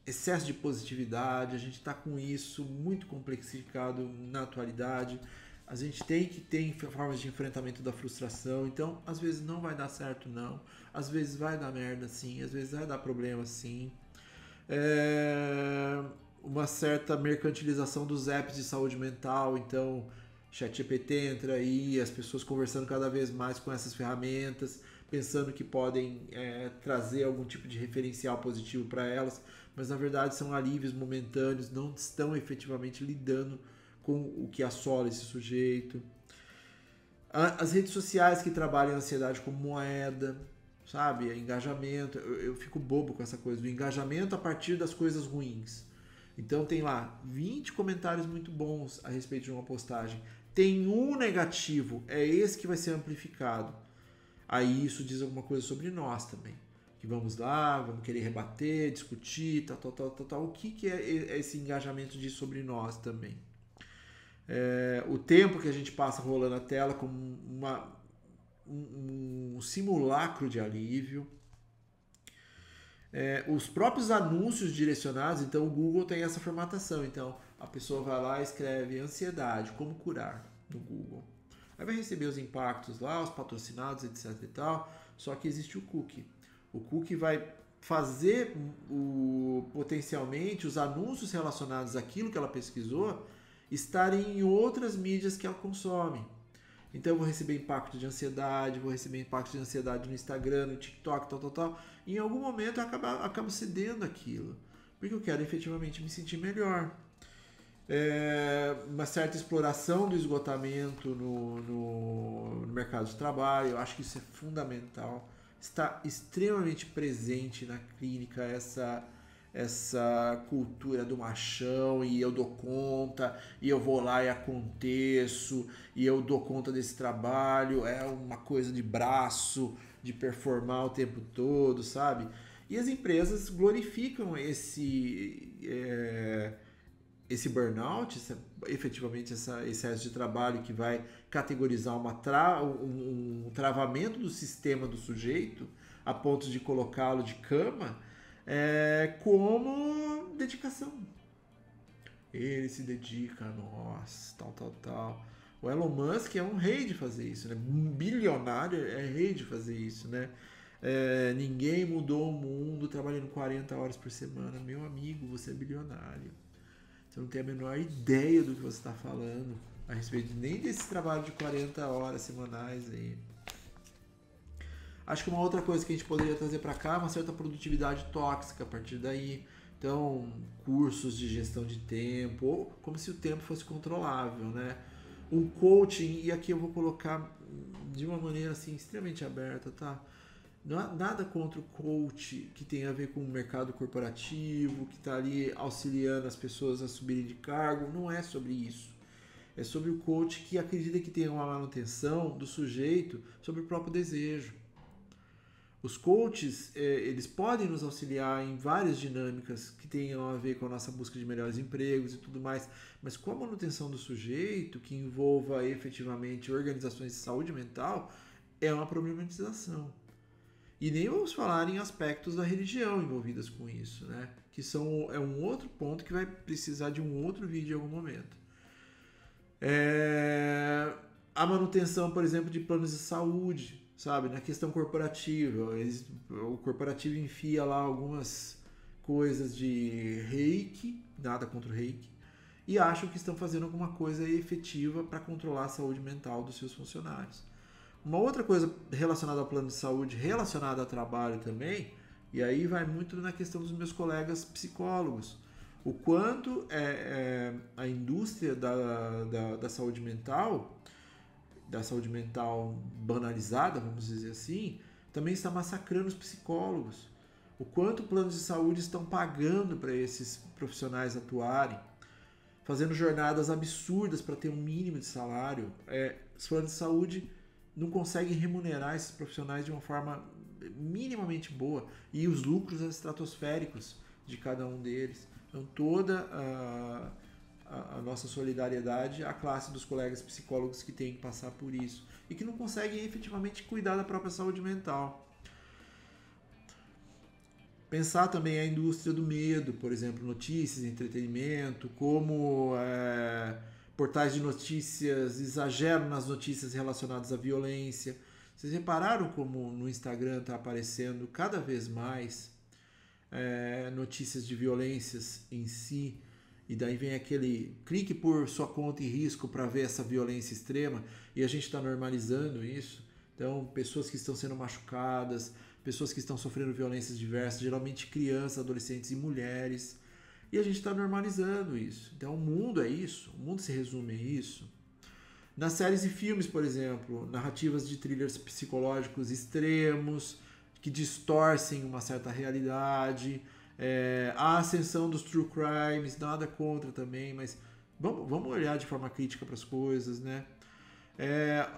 excesso de positividade, a gente está com isso muito complexificado na atualidade. A gente tem que ter formas de enfrentamento da frustração, então às vezes não vai dar certo não, às vezes vai dar merda sim, às vezes vai dar problema sim. Uma certa mercantilização dos apps de saúde mental, então ChatGPT entra aí, as pessoas conversando cada vez mais com essas ferramentas, pensando que podem trazer algum tipo de referencial positivo para elas, mas na verdade são alívios momentâneos, não estão efetivamente lidando com o que assola esse sujeito. As redes sociais que trabalham a ansiedade como moeda, sabe? Engajamento. Eu fico bobo com essa coisa do engajamento a partir das coisas ruins. Então tem lá 20 comentários muito bons a respeito de uma postagem. Tem um negativo, é esse que vai ser amplificado. Aí isso diz alguma coisa sobre nós também. Que vamos lá, vamos querer rebater, discutir, tal. O que é esse engajamento diz sobre nós também? O tempo que a gente passa rolando a tela como um simulacro de alívio. Os próprios anúncios direcionados, então o Google tem essa formatação. Então a pessoa vai lá e escreve ansiedade, como curar no Google. Aí vai receber os impactos lá, os patrocinados, etc e tal. Só que existe o cookie. O cookie vai fazer potencialmente os anúncios relacionados àquilo que ela pesquisou estarem em outras mídias que ela consome. Então eu vou receber impacto de ansiedade, vou receber impacto de ansiedade no Instagram, no TikTok, tal. E em algum momento eu acabo cedendo aquilo, porque eu quero efetivamente me sentir melhor. Uma certa exploração do esgotamento no mercado de trabalho, eu acho que isso é fundamental. Está extremamente presente na clínica essa cultura do machão, e eu dou conta, e eu vou lá e aconteço, e eu dou conta desse trabalho, é uma coisa de braço, de performar o tempo todo, sabe? E as empresas glorificam esse burnout, efetivamente esse excesso de trabalho que vai categorizar um travamento do sistema do sujeito a ponto de colocá-lo de cama, como dedicação. Ele se dedica a nós, tal. O Elon Musk é um rei de fazer isso, né? Um bilionário é rei de fazer isso, né? Ninguém mudou o mundo trabalhando 40 horas por semana. Meu amigo, você é bilionário. Você não tem a menor ideia do que você está falando a respeito nem desse trabalho de 40 horas semanais aí. Acho que uma outra coisa que a gente poderia trazer para cá é uma certa produtividade tóxica a partir daí. Então, cursos de gestão de tempo, ou como se o tempo fosse controlável, né? Um coaching, e aqui eu vou colocar de uma maneira assim extremamente aberta, tá? Não há nada contra o coach que tem a ver com o mercado corporativo, que está ali auxiliando as pessoas a subirem de cargo. Não é sobre isso. É sobre o coach que acredita que tem uma manutenção do sujeito sobre o próprio desejo. Os coaches, eles podem nos auxiliar em várias dinâmicas que tenham a ver com a nossa busca de melhores empregos e tudo mais, mas com a manutenção do sujeito, que envolva efetivamente organizações de saúde mental, é uma problematização. E nem vamos falar em aspectos da religião envolvidas com isso, né? Que é um outro ponto que vai precisar de um outro vídeo em algum momento. A manutenção, por exemplo, de planos de saúde, sabe? Na questão corporativa. O corporativo enfia lá algumas coisas de reiki, nada contra o reiki, e acham que estão fazendo alguma coisa efetiva para controlar a saúde mental dos seus funcionários. Uma outra coisa relacionada ao plano de saúde, relacionada ao trabalho também, e aí vai muito na questão dos meus colegas psicólogos, o quanto a indústria da saúde mental banalizada, vamos dizer assim, também está massacrando os psicólogos. O quanto planos de saúde estão pagando para esses profissionais atuarem, fazendo jornadas absurdas para ter um mínimo de salário. Os planos de saúde não conseguem remunerar esses profissionais de uma forma minimamente boa, e os lucros estratosféricos de cada um deles. Então toda a nossa solidariedade à classe dos colegas psicólogos que têm que passar por isso e que não conseguem efetivamente cuidar da própria saúde mental. Pensar também a indústria do medo, por exemplo, notícias, entretenimento, como portais de notícias exageram nas notícias relacionadas à violência. Vocês repararam como no Instagram está aparecendo cada vez mais notícias de violências em si, e daí vem aquele clique por sua conta e risco para ver essa violência extrema, e a gente está normalizando isso. Então, pessoas que estão sendo machucadas, pessoas que estão sofrendo violências diversas, geralmente crianças, adolescentes e mulheres, e a gente está normalizando isso. Então o mundo é isso, o mundo se resume a isso. Nas séries e filmes, por exemplo, narrativas de thrillers psicológicos extremos, que distorcem uma certa realidade, a ascensão dos true crimes, nada contra também, mas vamos olhar de forma crítica para as coisas, né?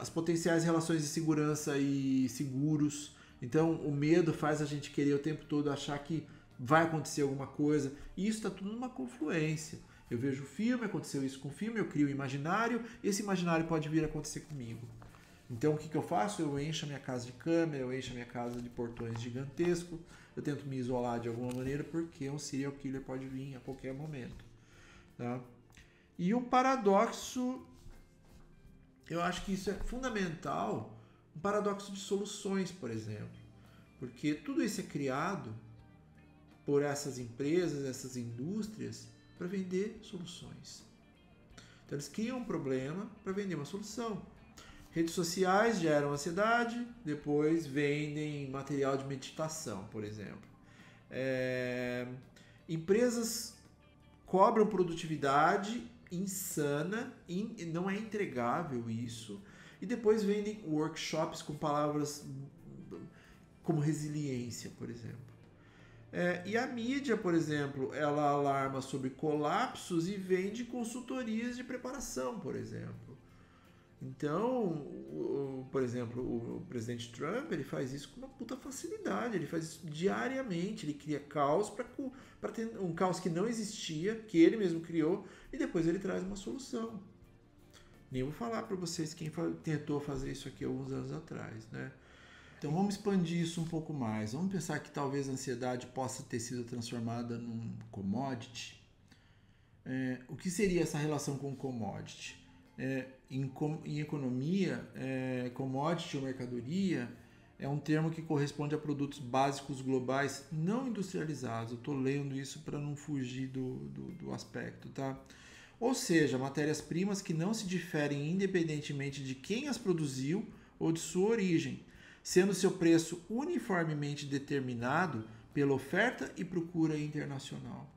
As potenciais relações de segurança e seguros. Então o medo faz a gente querer o tempo todo achar que vai acontecer alguma coisa, e isso está tudo numa confluência. Eu vejo o filme, aconteceu isso com o filme, eu crio o imaginário, esse imaginário pode vir a acontecer comigo. Então o que eu faço? Eu encho a minha casa de câmera, eu encho a minha casa de portões gigantescos, eu tento me isolar de alguma maneira porque um serial killer pode vir a qualquer momento. Tá? E o paradoxo, eu acho que isso é fundamental, um paradoxo de soluções, por exemplo. Porque tudo isso é criado por essas empresas, essas indústrias, para vender soluções. Então eles criam um problema para vender uma solução. Redes sociais geram ansiedade, depois vendem material de meditação, por exemplo. Empresas cobram produtividade insana, não é entregável isso, e depois vendem workshops com palavras como resiliência, por exemplo. E a mídia, por exemplo, ela alarma sobre colapsos e vende consultorias de preparação, por exemplo. Então, por exemplo, o presidente Trump, ele faz isso com uma puta facilidade, ele faz isso diariamente, ele cria caos para ter um caos que não existia, que ele mesmo criou, e depois ele traz uma solução. Nem vou falar para vocês quem tentou fazer isso aqui alguns anos atrás, né? Então vamos expandir isso um pouco mais. Vamos pensar que talvez a ansiedade possa ter sido transformada num commodity. O que seria essa relação com o commodity? Em economia, commodity ou mercadoria é um termo que corresponde a produtos básicos globais não industrializados. Eu estou lendo isso para não fugir do aspecto, tá? Ou seja, matérias-primas que não se diferem independentemente de quem as produziu ou de sua origem, sendo seu preço uniformemente determinado pela oferta e procura internacional.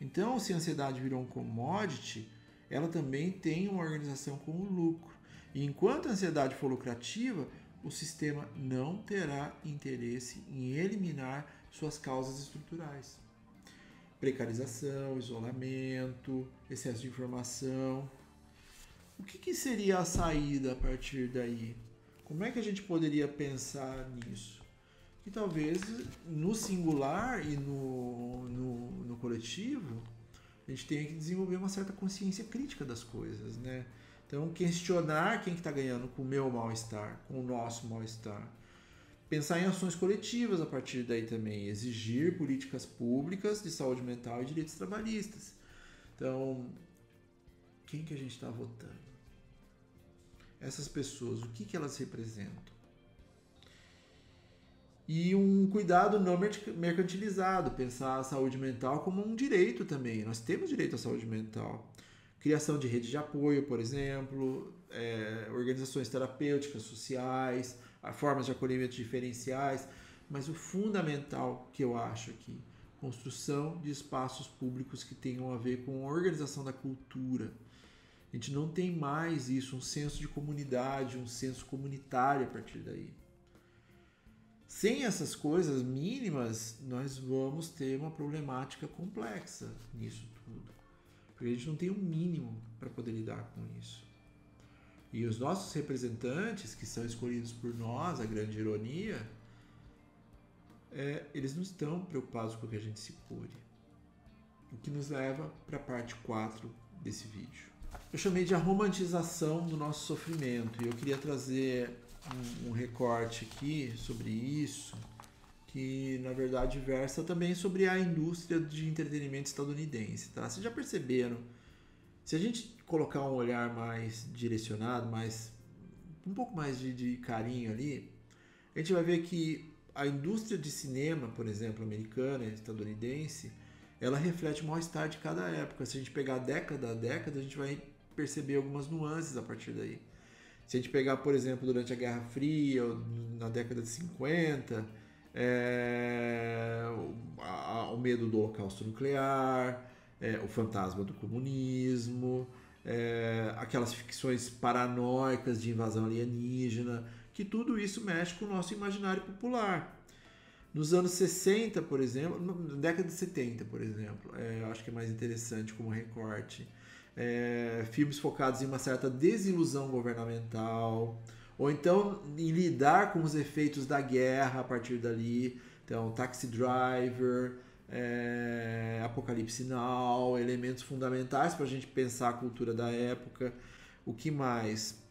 Então, se a ansiedade virou um commodity, ela também tem uma organização com o lucro. E enquanto a ansiedade for lucrativa, o sistema não terá interesse em eliminar suas causas estruturais. Precarização, isolamento, excesso de informação. O que seria a saída a partir daí? Como é que a gente poderia pensar nisso? Que talvez no singular e no coletivo a gente tenha que desenvolver uma certa consciência crítica das coisas, né? Então, questionar quem que está ganhando com o meu mal-estar, com o nosso mal-estar. Pensar em ações coletivas a partir daí também. Exigir políticas públicas de saúde mental e direitos trabalhistas. Então, quem que a gente está votando? Essas pessoas, o que elas representam? E um cuidado não mercantilizado, pensar a saúde mental como um direito também. Nós temos direito à saúde mental. Criação de redes de apoio, por exemplo, organizações terapêuticas, sociais, formas de acolhimento diferenciais, mas o fundamental que eu acho aqui, construção de espaços públicos que tenham a ver com a organização da cultura. A gente não tem mais isso, um senso de comunidade, um senso comunitário a partir daí. Sem essas coisas mínimas, nós vamos ter uma problemática complexa nisso tudo. Porque a gente não tem um mínimo para poder lidar com isso. E os nossos representantes, que são escolhidos por nós, a grande ironia, eles não estão preocupados com o que a gente se cure. O que nos leva para a parte 4 desse vídeo. Eu chamei de a romantização do nosso sofrimento, e eu queria trazer um recorte aqui sobre isso, que na verdade versa também sobre a indústria de entretenimento estadunidense, tá? Vocês já perceberam? Se a gente colocar um olhar mais direcionado, um pouco mais de carinho ali, a gente vai ver que a indústria de cinema, por exemplo, americana e estadunidense, ela reflete o mal-estar de cada época. Se a gente pegar década a década, a gente vai perceber algumas nuances a partir daí. Se a gente pegar, por exemplo, durante a Guerra Fria, na década de 50, o medo do holocausto nuclear, o fantasma do comunismo, aquelas ficções paranoicas de invasão alienígena, que tudo isso mexe com o nosso imaginário popular. Nos anos 60, por exemplo, na década de 70, por exemplo, eu acho que é mais interessante como recorte, filmes focados em uma certa desilusão governamental, ou então em lidar com os efeitos da guerra a partir dali. Então, Taxi Driver, Apocalipse Now, elementos fundamentais para a gente pensar a cultura da época. O que mais?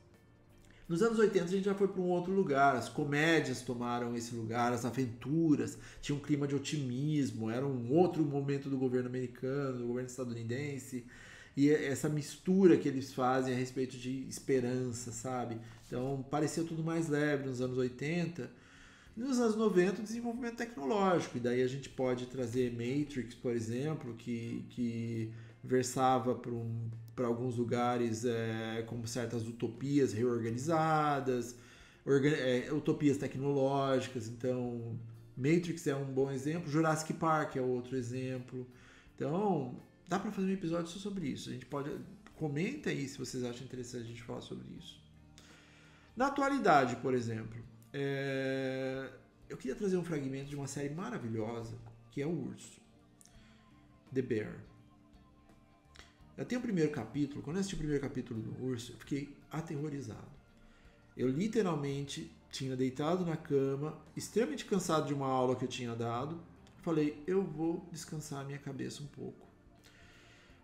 Nos anos 80 a gente já foi para um outro lugar, as comédias tomaram esse lugar, as aventuras, tinha um clima de otimismo, era um outro momento do governo americano, do governo estadunidense, e essa mistura que eles fazem a respeito de esperança, sabe? Então parecia tudo mais leve nos anos 80. Nos anos 90, o desenvolvimento tecnológico, e daí a gente pode trazer Matrix, por exemplo, que versava para alguns lugares como certas utopias reorganizadas, utopias tecnológicas. Então, Matrix é um bom exemplo, Jurassic Park é outro exemplo. Então, dá para fazer um episódio só sobre isso. A gente pode... Comenta aí se vocês acham interessante a gente falar sobre isso. Na atualidade, por exemplo, eu queria trazer um fragmento de uma série maravilhosa, que é O Urso. The Bear. Eu tenho o primeiro capítulo, quando eu assisti o primeiro capítulo do Urso, eu fiquei aterrorizado. Eu literalmente tinha deitado na cama, extremamente cansado de uma aula que eu tinha dado, falei, eu vou descansar a minha cabeça um pouco.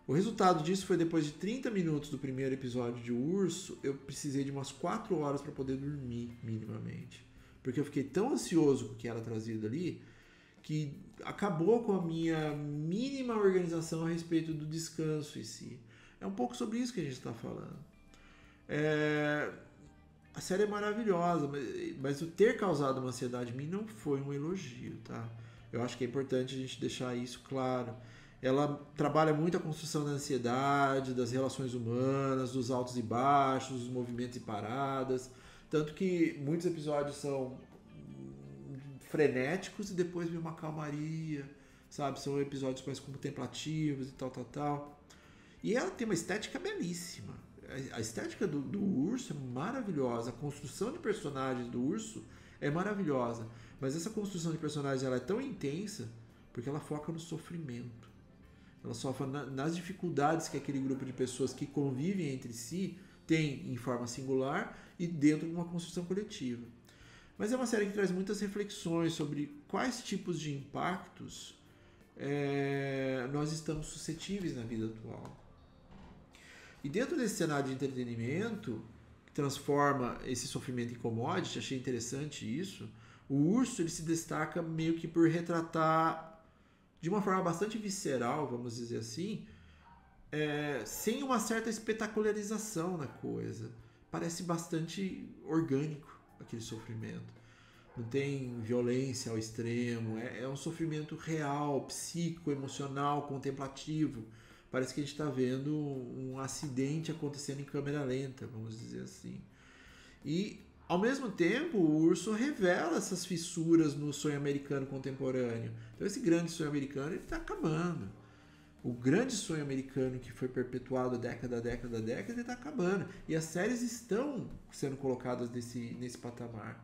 O resultado disso foi depois de 30 minutos do primeiro episódio de O Urso, eu precisei de umas 4 horas para poder dormir minimamente. Porque eu fiquei tão ansioso com o que era trazido ali, que acabou com a minha mínima organização a respeito do descanso em si. É um pouco sobre isso que a gente está falando. A série é maravilhosa, mas o ter causado uma ansiedade em mim não foi um elogio, tá? Eu acho que é importante a gente deixar isso claro. Ela trabalha muito a construção da ansiedade, das relações humanas, dos altos e baixos, dos movimentos e paradas. Tanto que muitos episódios são frenéticos e depois vem uma calmaria, sabe? São episódios mais contemplativos e tal. E ela tem uma estética belíssima. A estética do urso é maravilhosa. A construção de personagens do urso é maravilhosa. Mas essa construção de personagens ela é tão intensa porque ela foca no sofrimento. Ela sofre nas dificuldades que aquele grupo de pessoas que convivem entre si tem em forma singular e dentro de uma construção coletiva. Mas é uma série que traz muitas reflexões sobre quais tipos de impactos nós estamos suscetíveis na vida atual. E dentro desse cenário de entretenimento, que transforma esse sofrimento em commodity, achei interessante isso, o Urso ele se destaca meio que por retratar de uma forma bastante visceral, vamos dizer assim, sem uma certa espetacularização na coisa. Parece bastante orgânico aquele sofrimento. Não tem violência ao extremo, é um sofrimento real, psíquico, emocional, contemplativo. Parece que a gente está vendo um acidente acontecendo em câmera lenta, vamos dizer assim. E, ao mesmo tempo, o Urso revela essas fissuras no sonho americano contemporâneo. Então, esse grande sonho americano está acabando. O grande sonho americano que foi perpetuado década, ele está acabando. E as séries estão sendo colocadas nesse patamar.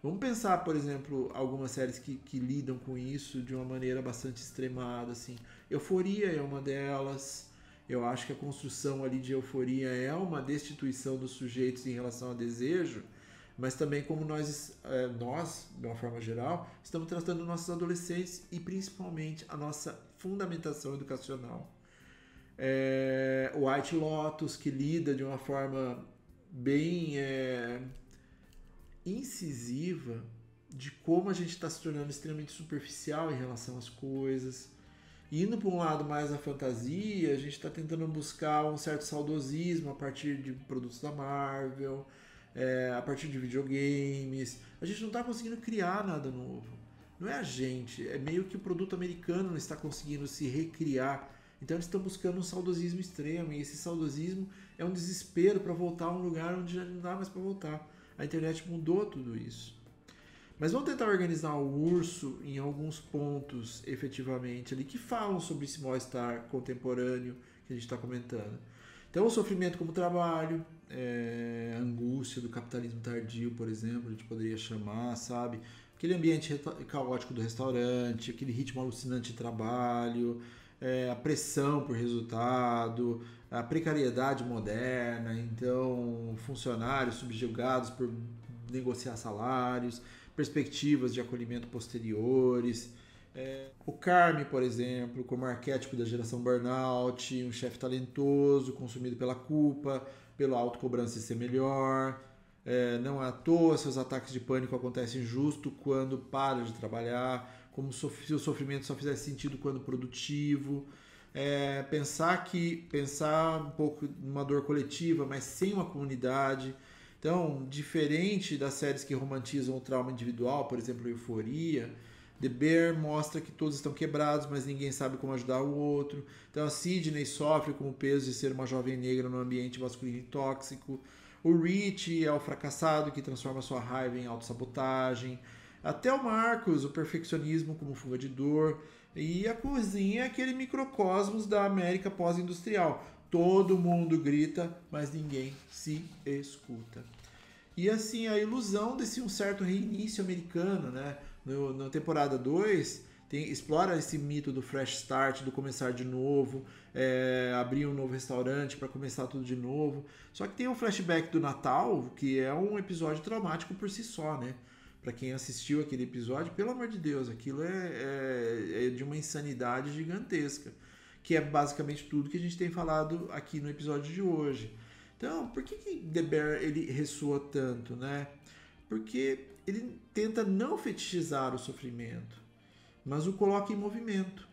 Vamos pensar, por exemplo, algumas séries que lidam com isso de uma maneira bastante extremada. Assim. Euforia é uma delas. Eu acho que a construção ali de euforia é uma destituição dos sujeitos em relação ao desejo, mas também como nós, de uma forma geral, estamos tratando nossos adolescentes e principalmente a nossa fundamentação educacional. O White Lotus, que lida de uma forma bem incisiva de como a gente está se tornando extremamente superficial em relação às coisas. Indo para um lado mais da fantasia, a gente está tentando buscar um certo saudosismo a partir de produtos da Marvel, a partir de videogames. A gente não está conseguindo criar nada novo. Não é a gente, é meio que o produto americano não está conseguindo se recriar. Então eles estão buscando um saudosismo extremo, e esse saudosismo é um desespero para voltar a um lugar onde já não dá mais para voltar. A internet mudou tudo isso. Mas vamos tentar organizar o Urso em alguns pontos, efetivamente, ali, que falam sobre esse mal-estar contemporâneo que a gente está comentando. Então, o sofrimento como trabalho, a angústia do capitalismo tardio, por exemplo, a gente poderia chamar, sabe? Aquele ambiente caótico do restaurante, aquele ritmo alucinante de trabalho, a pressão por resultado, a precariedade moderna, então funcionários subjugados por negociar salários, perspectivas de acolhimento posteriores. O Carme, por exemplo, como arquétipo da geração burnout, um chefe talentoso, consumido pela culpa, pela autocobrança de ser melhor. Não é à toa, seus ataques de pânico acontecem justo quando para de trabalhar, como se o sofrimento só fizesse sentido quando produtivo. Pensar um pouco numa dor coletiva, mas sem uma comunidade. Então, diferente das séries que romantizam o trauma individual, por exemplo, Euforia, The Bear mostra que todos estão quebrados, mas ninguém sabe como ajudar o outro. Então a Sidney sofre com o peso de ser uma jovem negra num ambiente masculino e tóxico. O Rich é o fracassado que transforma sua raiva em autossabotagem. Até o Marcos, o perfeccionismo como fuga de dor. E a cozinha é aquele microcosmos da América pós-industrial. Todo mundo grita, mas ninguém se escuta. E assim, a ilusão desse um certo reinício americano, né? Na temporada 2, explora esse mito do fresh start, do começar de novo, abrir um novo restaurante para começar tudo de novo. Só que tem um flashback do Natal, que é um episódio traumático por si só, né? Para quem assistiu aquele episódio, pelo amor de Deus, aquilo é de uma insanidade gigantesca, que é basicamente tudo que a gente tem falado aqui no episódio de hoje. Então, por que The Bear ele ressoa tanto, né? Porque ele tenta não fetichizar o sofrimento, mas o coloca em movimento.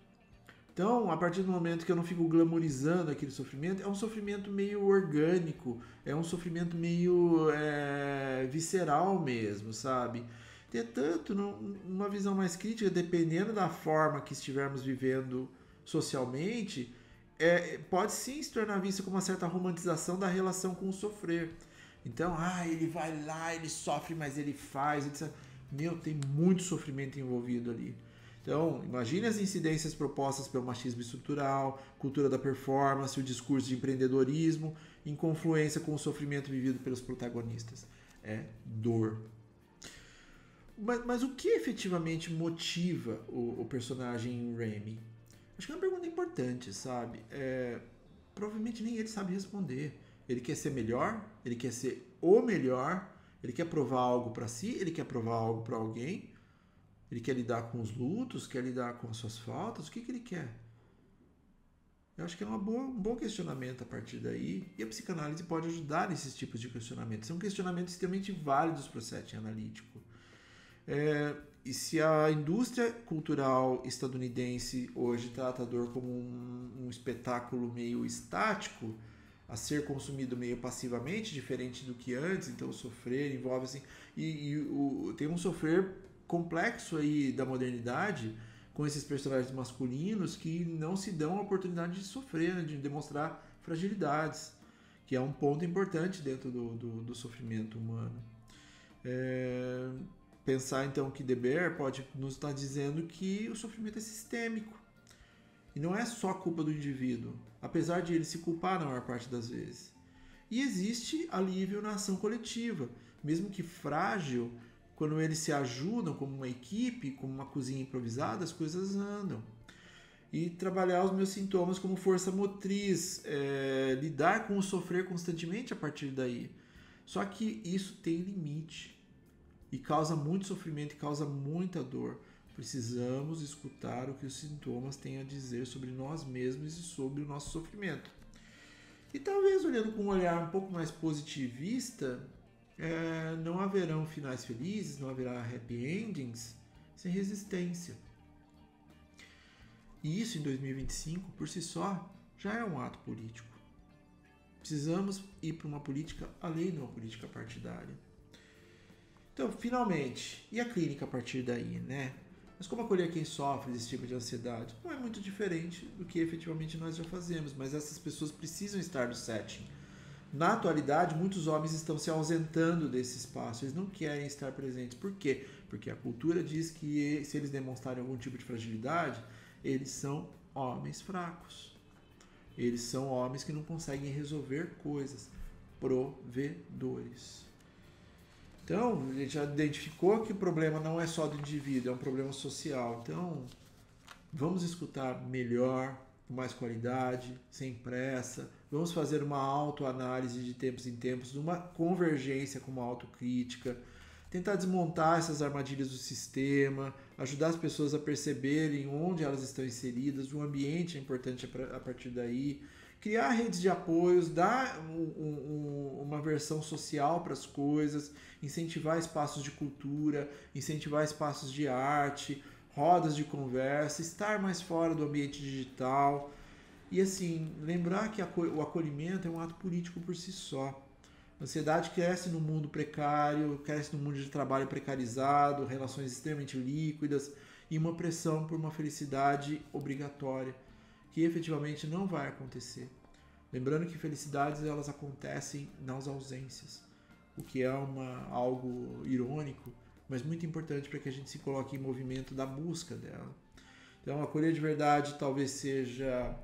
Então, a partir do momento que eu não fico glamorizando aquele sofrimento, é um sofrimento meio orgânico, é um sofrimento meio visceral mesmo, sabe? Entretanto, numa visão mais crítica, dependendo da forma que estivermos vivendo socialmente, pode sim se tornar vista como uma certa romantização da relação com o sofrer. Então, ele vai lá, ele sofre, mas ele faz, etc. Meu, tem muito sofrimento envolvido ali. Então, imagine as incidências propostas pelo machismo estrutural, cultura da performance, o discurso de empreendedorismo, em confluência com o sofrimento vivido pelos protagonistas. É dor. Mas o que efetivamente motiva o personagem Remy? Acho que é uma pergunta importante, sabe? Provavelmente nem ele sabe responder. Ele quer ser melhor, ele quer ser o melhor, ele quer provar algo para si, ele quer provar algo para alguém, ele quer lidar com os lutos, quer lidar com as suas faltas, o que ele quer? Eu acho que é um bom questionamento a partir daí, e a psicanálise pode ajudar nesses tipos de questionamentos. São questionamentos extremamente válidos para o setting analítico. E se a indústria cultural estadunidense hoje trata a dor como um espetáculo meio estático, a ser consumido meio passivamente, diferente do que antes, então o sofrer envolve assim, tem um sofrer complexo aí da modernidade com esses personagens masculinos que não se dão a oportunidade de sofrer, né, de demonstrar fragilidades, que é um ponto importante dentro do sofrimento humano. Pensar então que The Bear pode nos estar dizendo que o sofrimento é sistêmico e não é só culpa do indivíduo, apesar de ele se culpar na maior parte das vezes. E existe alívio na ação coletiva, mesmo que frágil. Quando eles se ajudam como uma equipe, como uma cozinha improvisada, as coisas andam. E trabalhar os meus sintomas como força motriz, lidar com o sofrer constantemente a partir daí. Só que isso tem limite e causa muito sofrimento e causa muita dor. Precisamos escutar o que os sintomas têm a dizer sobre nós mesmos e sobre o nosso sofrimento. E talvez olhando com um olhar um pouco mais positivista, não haverão finais felizes, não haverá happy endings sem resistência. E isso em 2025, por si só, já é um ato político. Precisamos ir para uma política além de uma política partidária. Então, finalmente, e a clínica a partir daí, né? Mas como acolher quem sofre desse tipo de ansiedade? Não é muito diferente do que efetivamente nós já fazemos, mas essas pessoas precisam estar no setting. Na atualidade, muitos homens estão se ausentando desse espaço, eles não querem estar presentes. Por quê? Porque a cultura diz que se eles demonstrarem algum tipo de fragilidade, eles são homens fracos. Eles são homens que não conseguem resolver coisas, provedores. Então, a gente já identificou que o problema não é só do indivíduo, é um problema social. Então, vamos escutar melhor, com mais qualidade, sem pressa. Vamos fazer uma autoanálise de tempos em tempos, uma convergência com uma autocrítica. Tentar desmontar essas armadilhas do sistema, ajudar as pessoas a perceberem onde elas estão inseridas, o ambiente é importante a partir daí. criar redes de apoios, dar uma versão social para as coisas, incentivar espaços de cultura, incentivar espaços de arte, rodas de conversa, estar mais fora do ambiente digital. E assim, lembrar que o acolhimento é um ato político por si só. A ansiedade cresce no mundo precário, cresce no mundo de trabalho precarizado, relações extremamente líquidas e uma pressão por uma felicidade obrigatória, que efetivamente não vai acontecer. Lembrando que felicidades elas acontecem nas ausências, o que é algo irônico, mas muito importante para que a gente se coloque em movimento da busca dela. Então, acolher de verdade talvez seja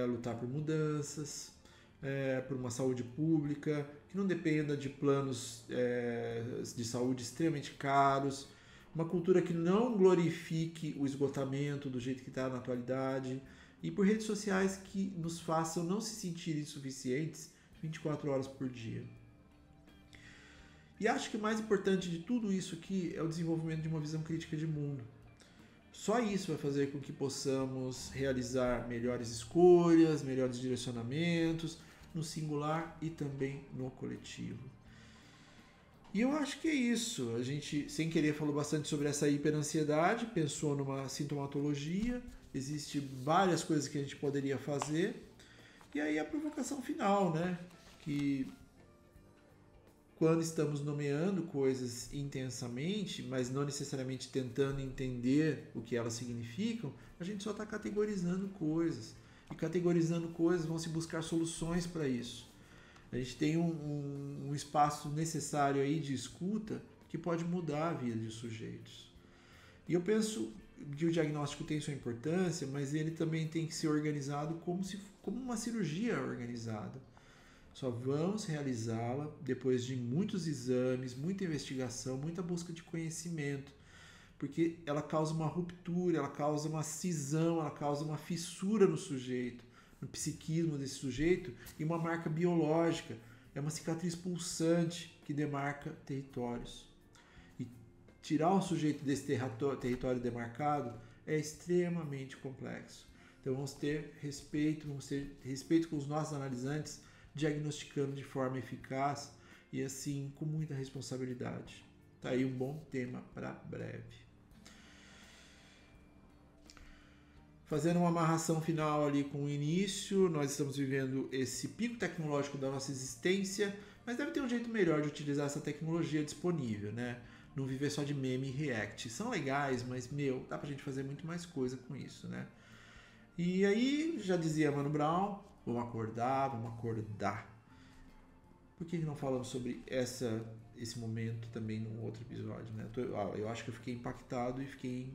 lutar por mudanças, por uma saúde pública que não dependa de planos de saúde extremamente caros, uma cultura que não glorifique o esgotamento do jeito que está na atualidade, e por redes sociais que nos façam não se sentir insuficientes 24 horas por dia. E acho que o mais importante de tudo isso aqui é o desenvolvimento de uma visão crítica de mundo. Só isso vai fazer com que possamos realizar melhores escolhas, melhores direcionamentos, no singular e também no coletivo. E eu acho que é isso. A gente, sem querer, falou bastante sobre essa hiperansiedade, pensou numa sintomatologia, existem várias coisas que a gente poderia fazer. E aí a provocação final, né? Que quando estamos nomeando coisas intensamente, mas não necessariamente tentando entender o que elas significam, a gente só está categorizando coisas. E categorizando coisas vão se buscar soluções para isso. A gente tem um espaço necessário aí de escuta que pode mudar a vida de sujeitos. E eu penso que o diagnóstico tem sua importância, mas ele também tem que ser organizado como uma cirurgia organizada. Só vamos realizá-la depois de muitos exames, muita investigação, muita busca de conhecimento, porque ela causa uma ruptura, ela causa uma cisão, ela causa uma fissura no sujeito, no psiquismo desse sujeito, e uma marca biológica, é uma cicatriz pulsante que demarca territórios. E tirar o sujeito desse território demarcado é extremamente complexo. Então vamos ter respeito com os nossos analisantes, diagnosticando de forma eficaz e assim com muita responsabilidade. Tá aí um bom tema para breve. Fazendo uma amarração final ali com o início, nós estamos vivendo esse pico tecnológico da nossa existência, mas deve ter um jeito melhor de utilizar essa tecnologia disponível, né? Não viver só de meme e react. São legais, mas, dá pra gente fazer muito mais coisa com isso, né? E aí, já dizia Mano Brown, vamos acordar. Por que não falamos sobre esse momento também num outro episódio, né? Eu acho que eu fiquei impactado e fiquei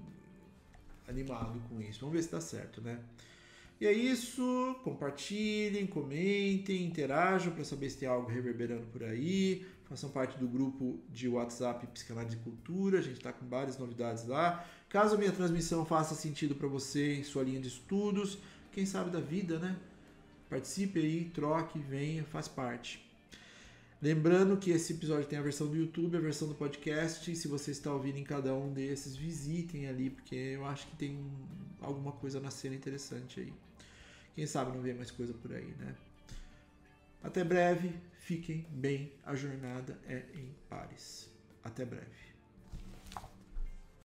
animado com isso. Vamos ver se dá certo, né? E é isso. Compartilhem, comentem, interajam para saber se tem algo reverberando por aí. Façam parte do grupo de WhatsApp Psicanálise e Cultura. A gente está com várias novidades lá. Caso a minha transmissão faça sentido para você em sua linha de estudos, quem sabe da vida, né? Participe aí, troque, venha, faz parte. Lembrando que esse episódio tem a versão do YouTube, a versão do podcast. E se você está ouvindo em cada um desses, visitem ali, porque eu acho que tem alguma coisa na cena interessante aí. Quem sabe não vê mais coisa por aí, né? Até breve, fiquem bem, a jornada é em pares. Até breve.